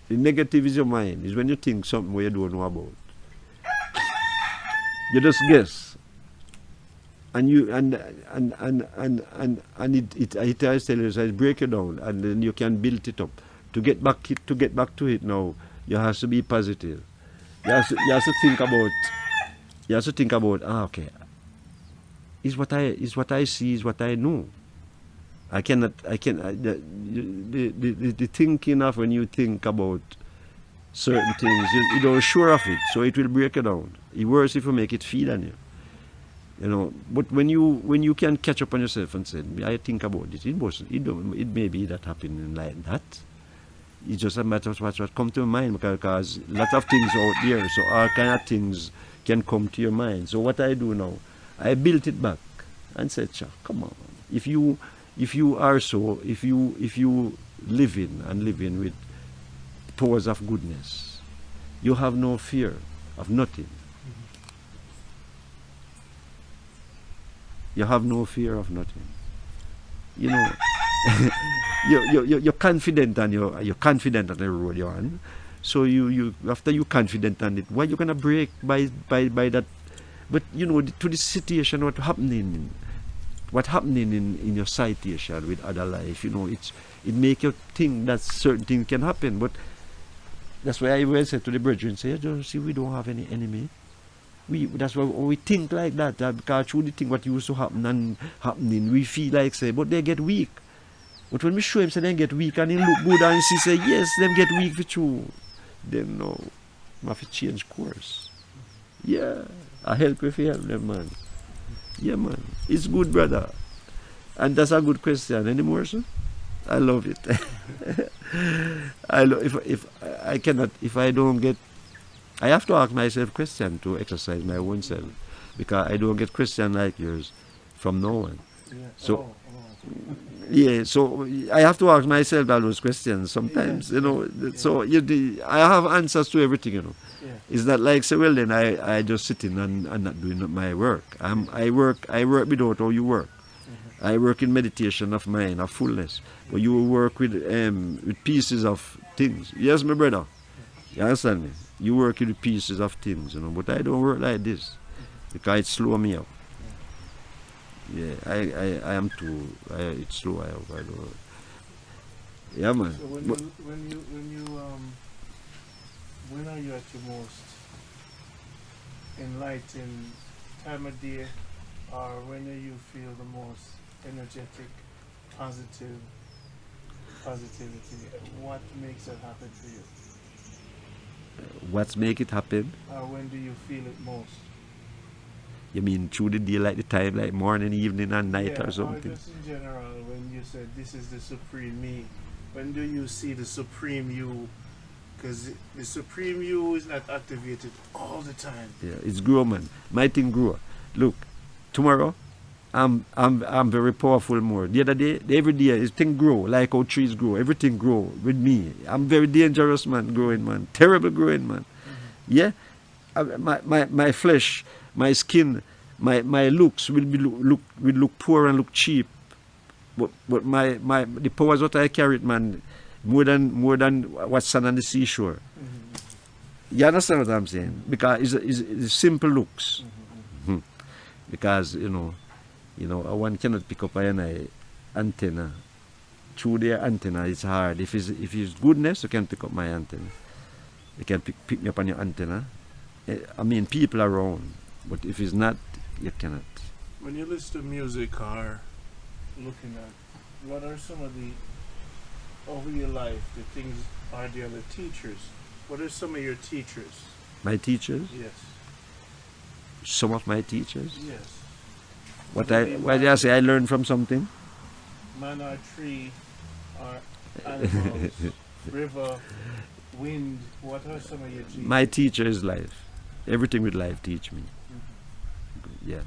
The negative is your mind. Is when you think something where you don't know about. You just guess. And you it tells you, so it break it down, and then you can build it up. To get back to it now, you have to be positive. You have to think about. You have to think about. Okay. Is what I see, is what I know.
I can the thinking of when you think about certain things, you don't sure of it, so it will break it down. It's worse if you make it feed on you. You know, but when you can catch up on yourself and say, I think about it, it may be that happening like that. It's just a matter of what come to mind, because a lot of things out there, so all kind of things can come to your mind. So what I do now, I built it back and said, come on, if you living with powers of goodness, you have no fear of nothing. You have no fear of nothing. You know, you're confident and you're confident on the road you're on. So you after you're confident on it, why you gonna break by that? But you know, to the situation, what happening in your situation with other life, you know, it make you think that certain things can happen. But that's why I always said to the brethren, say, see, we don't have any enemy. That's why we think like that, because through the thing what used to happen and happening, we feel like say, but they get weak. But when we show him say they get weak and he look good and he say, yes, them get weak for true, then no, we have to change course. Yeah, I help if you help them, man. Yeah, man, it's good, brother. And that's a good question. Any more, sir? I love it. If I don't get, I have to ask myself question to exercise my own self, because I don't get question like yours from no one.
Yeah.
So, yeah, so I have to ask myself all those questions sometimes, you know. So I have answers to everything, you know.
Yeah.
It's not like, say, well, then I just sitting and not doing my work. I work without how you work. I work in meditation of mind, of fullness. But you work with pieces of things. Yes, my brother. You understand me? You work with pieces of things, you know. But I don't work like this, because it slow me up. Yeah, I am too. It's slow. I don't. Yeah, man.
So when are you at your most enlightened time of day, or when do you feel the most energetic, positivity? What makes that happen for you?
What make it happen?
Or when do you feel it most?
You mean through the day, like the time, like morning, evening, and night,
Yeah,
or something?
or just in general, when you said this is the supreme me, when do you see the supreme you? Because the supreme you is not activated all the time.
Yeah, it's grow, man. My thing grow. Look, tomorrow, I'm very powerful more. The other day, every day, this thing grow, like how trees grow. Everything grow with me. I'm very dangerous, man, growing, man. Terrible growing, man. Yeah? My flesh, my skin, my looks will look poor and look cheap. But the powers what I carry, man, more than what's sand on the seashore. You understand what I'm saying? Because it's simple looks. Because you know, one cannot pick up an antenna. Through their antenna, it's hard. If it's goodness, you can pick up my antenna. You can pick me up on your antenna. I mean, people around. But if it's not, you cannot.
When you listen to music or looking at, what are some of the, over your life, the things, are the other teachers? What are some of your teachers?
My teachers?
Yes.
Some of my teachers?
Yes.
What did I say? I learned from something?
Man or tree or animals, river, wind. What are some of your teachers?
My teacher is life. Everything with life teach me. Yeah.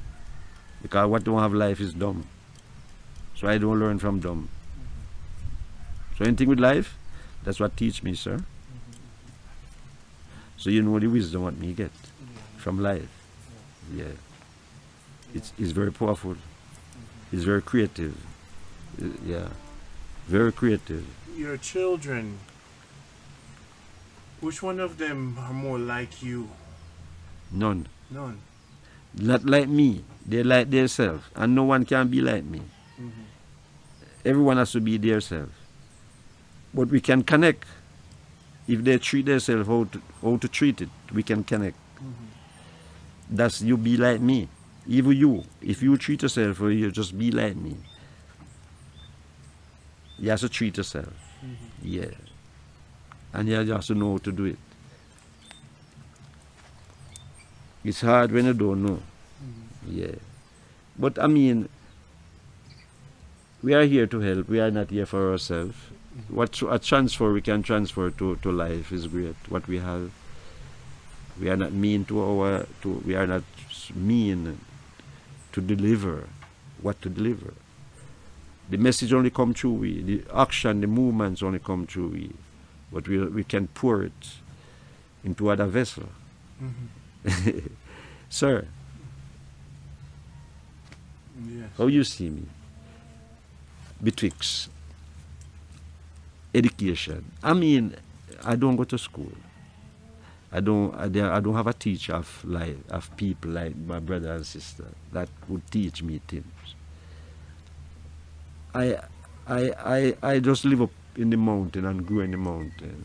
Because what don't have life is dumb. So I don't learn from dumb. So anything with life, that's what teach me, sir. So you know the wisdom what me get from life. Yeah. It's very powerful. It's very creative. Yeah. Very creative.
Your children, which one of them are more like you?
None.
None.
Not like me. They like themselves. And no one can be like me. Everyone has to be themselves. But we can connect. If they treat themselves how to treat it, we can connect. That's you be like me. Even you. If you treat yourself, you just be like me.
You have to treat yourself. Yeah. And you have to know how to do it. It's hard when you don't know. Yeah. But I mean, we are here to help. We are not here for ourselves. What a transfer we can transfer to life is great. What we have. We are not mean we are not mean to deliver what to deliver. The message only come through we. The action, the movements only come through we. But we can pour it into other vessel. Sir,
Yes.
how you see me? Betwixt education. I mean, I don't go to school. I don't have a teacher of people like my brother and sister that would teach me things. I just live up in the mountain and grow in the mountain.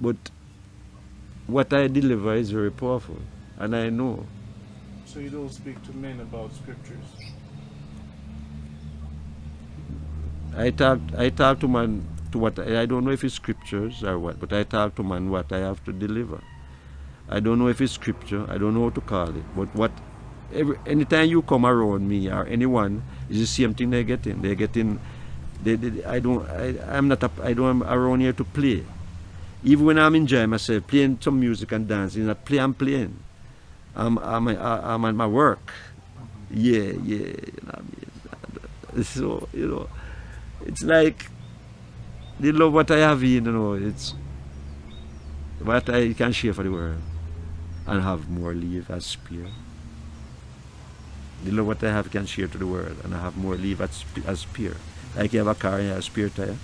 But what I deliver is very powerful, and I know.
So you don't speak to men about scriptures?
I talk to man to what I don't know if it's scriptures or what, but I talk to man what I have to deliver. I don't know if it's scripture. I don't know how to call it. But anytime you come around me or anyone, it's the same thing they're getting. They're getting. I'm around here to play. Even when I'm enjoying myself, playing some music and dancing, I'm playing. I'm at my work. Yeah. You know what I mean? So it's like they love what I have in. It's what I can share for the world and have more leave as spare. They love what I have can share to the world and I have more leave as spare. Like you have a car and you have a spare tire.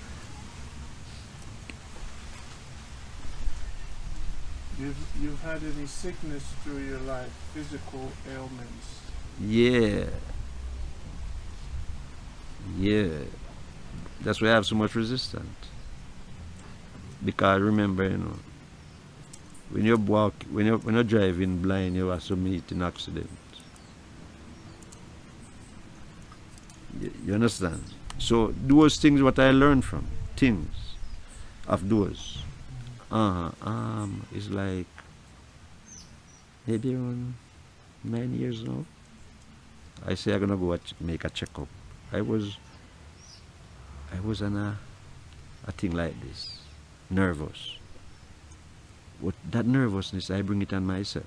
You've had any sickness through your life, physical ailments?
Yeah. That's why I have so much resistance. Because remember, when you're driving blind, you have to meet an accident. You understand? So those things what I learned from things of those. It's like maybe around 9 years now. I say I'm gonna go make a checkup. I was on a thing like this, nervous. But that nervousness, I bring it on myself.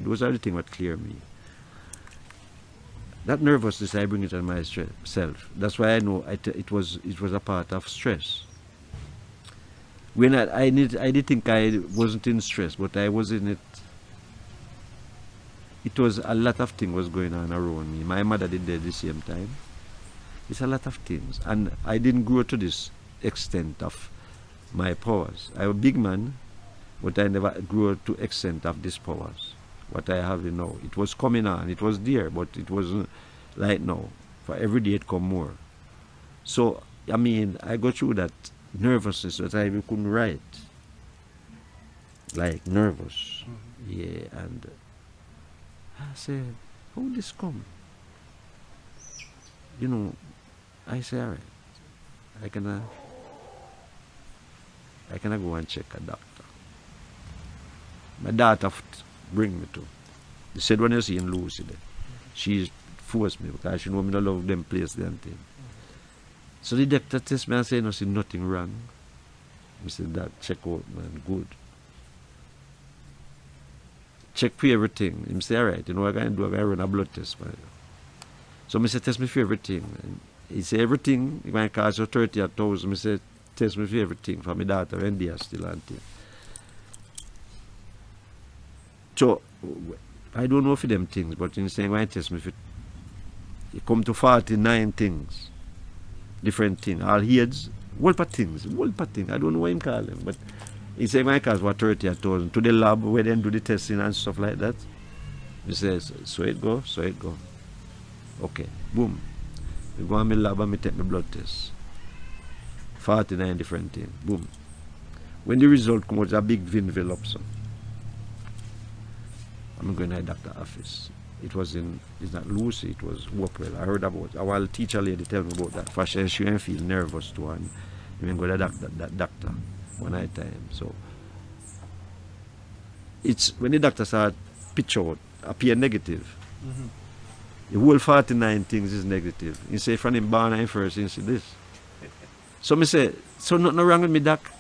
Those are the things that clear me. That nervousness, I bring it on myself. That's why I know it was a part of stress. When I did think I wasn't in stress, but I was in it. It was a lot of things was going on around me. My mother did at the same time. It's a lot of things, and I didn't grow to this extent of my powers. I'm a big man, but I never grew to extent of these powers. What I have now, it was coming on. It was there, but it wasn't like now. For every day it come more. So I mean, I go through that nervousness that I even couldn't write. Like nervous. Yeah, and I said, how this come? I say, all right, I cannot go and check a doctor. My daughter bring me to. They said when you see in Lucy there, she forced me because she know me not love them place there and thing. So the doctor test me and say, no, see nothing wrong. I said, that check out, man, good. Check for everything. He say, all right, what I'm going to do? I'm going to run a blood test. Man. So I said, test me for everything. And he said, everything, it might cost you 30,000. I said, test me for everything for my daughter and they are still and thing. So, I don't know for them things, but in saying, why test me for it come to 49 things. Different things. All heads, whole things. I don't know what him call them, but he said, my cost was 30,000 to the lab where they do the testing and stuff like that. He says, so it go. Okay, boom. We go in my lab and we take my blood test. 49 different things. Boom. When the result comes out, a big envelope. So I'm going to the doctor's office. it's not Lucy, it was Hopewell. I heard about it. Our teacher lady tell me about that. For she ain't feel nervous too, and even go to that doctor one night time. So it's when the doctor start pitch out, appear negative. The whole 49 things is negative. He say from him born and first, he say this. So me say, so nothing wrong with me, doc?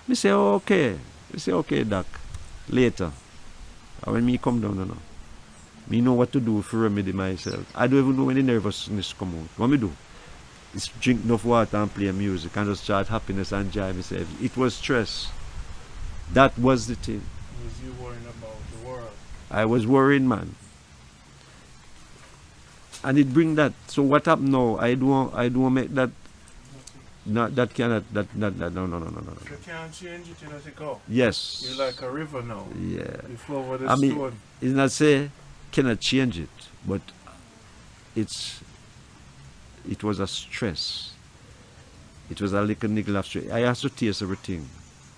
Me say, oh, okay. Me say, okay, doc. Later. And when me come down, me know what to do for remedy myself. I don't even know when the nervousness come out. What me do? Is drink enough water and play music and just start happiness and enjoy myself. It was stress. That was the thing.
Was you worrying about the world?
I was worrying, man. And it bring that. So what happened now? I don't make that. No, that cannot. No.
You can't change it, you let it go.
Yes.
You're like a river now.
Yeah.
You flow over the
I mean,
stone.
it's not say cannot change it, but it was a stress. It was a little niggle of stress. I have to taste everything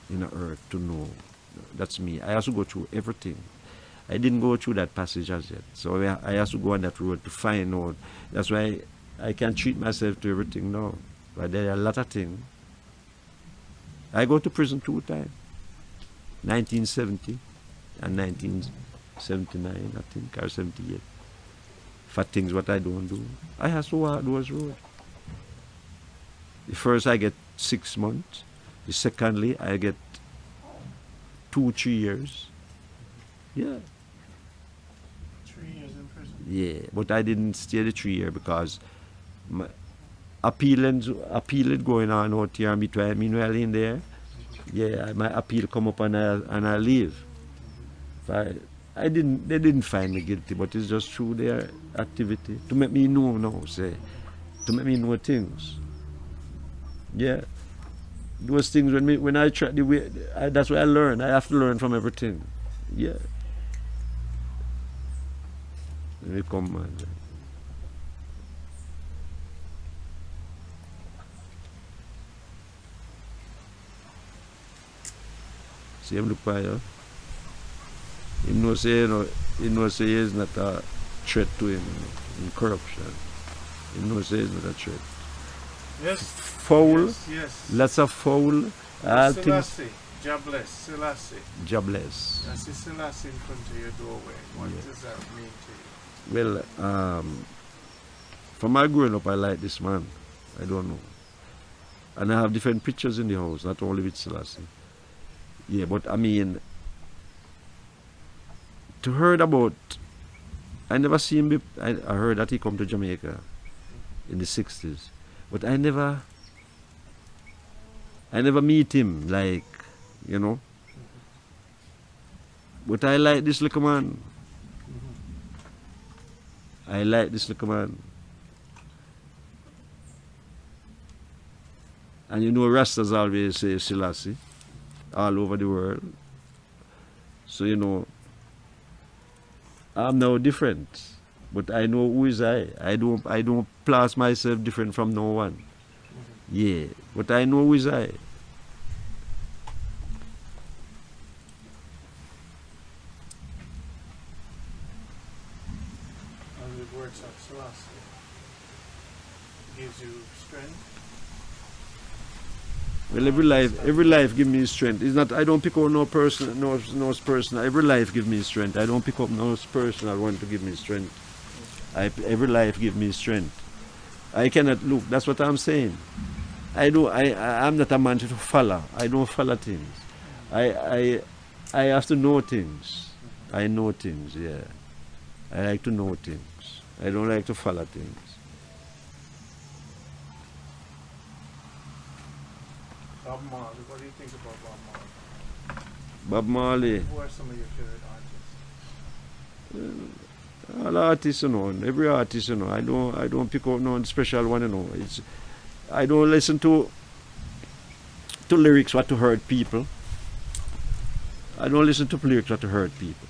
in the earth to know. That's me. I have to go through everything. I didn't go through that passage as yet. So I have to go on that road to find out. That's why I can't treat myself to everything now. But there are a lot of things. I go to prison 2 times. 1970 and 1979, I think, or 78. For things what I don't do. I have to walk those roads. The first I get 6 months. The secondly I get 2-3 years. Yeah.
3 years in prison.
Yeah, but I didn't stay the 3 years because my appeal going on out here between meanwhile in there. Yeah, my appeal come up and I leave. They didn't find me guilty, but it's just through their activity to make me know now, to make me know things. Yeah, those things when I try the way, that's what I learn. I have to learn from everything. Yeah. Let me come, man. See him look by you. He knows say he is not a threat to him in corruption. He knows he is not a threat.
Yes.
Foul.
Yes.
Lots of foul. All things.
Selassie. Jahbless. Selassie.
Jahbless.
I see Selassie in front of your doorway. What does that mean to you?
Well, from my growing up, I like this man. I don't know. And I have different pictures in the house, not only with Selassie. Yeah, but I mean, to heard about, I never see him, I heard that he come to Jamaica in the 60s, but I never meet him, like, you know. But I like this little man. I like this little man. And you know, Rastas always say Selassie all over the world. So, you know, I'm now different. But I know who is I. I don't class myself different from no one. Yeah. But I know who is I.
And the words of Selassie gives you strength.
Well, every life give me strength. It's not, I don't pick up no person. Every life give me strength. I don't pick up no person I want to give me strength. Every life give me strength. I cannot look. That's what I'm saying. I'm not a man to follow. I don't follow things. I have to know things. I know things. Yeah. I like to know things. I don't like to follow things.
Bob Marley. What do you think about Bob Marley?
Bob Marley.
Who are some of your favorite artists?
All artists, you know, every artist, you know. I don't pick up no special one, you know. I don't listen to lyrics what to hurt people. I don't listen to lyrics what to hurt people.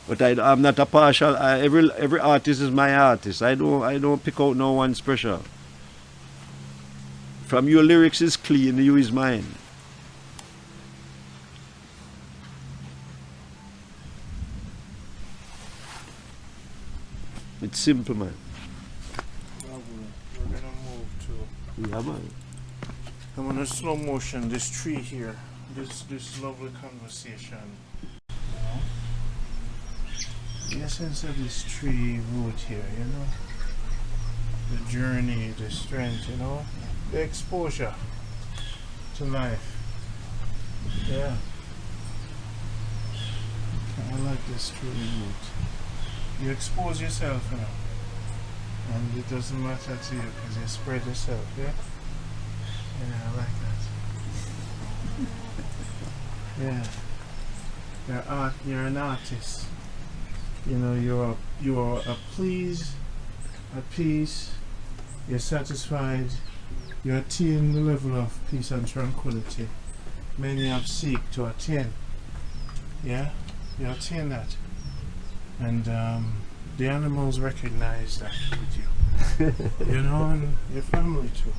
But I'm not a partial. Every artist is my artist. I don't pick out no one special. From your lyrics is clean, you is mine.
It's simple, man.
Lovely. We're gonna move to.
Yeah, man.
I'm on a slow motion. This tree here. This lovely conversation. You know? The essence of this tree root here, you know? The journey, the strength, you know? The exposure to life. Yeah. I like this tree root. You expose yourself, you know? And it doesn't matter to you because you spread yourself, yeah? Yeah, I like that. Yeah. You're an artist. You know, you are at peace, you're satisfied, you attain the level of peace and tranquility many have seek to attain. Yeah? You attain that. And the animals recognize that with you. You know, and your family too.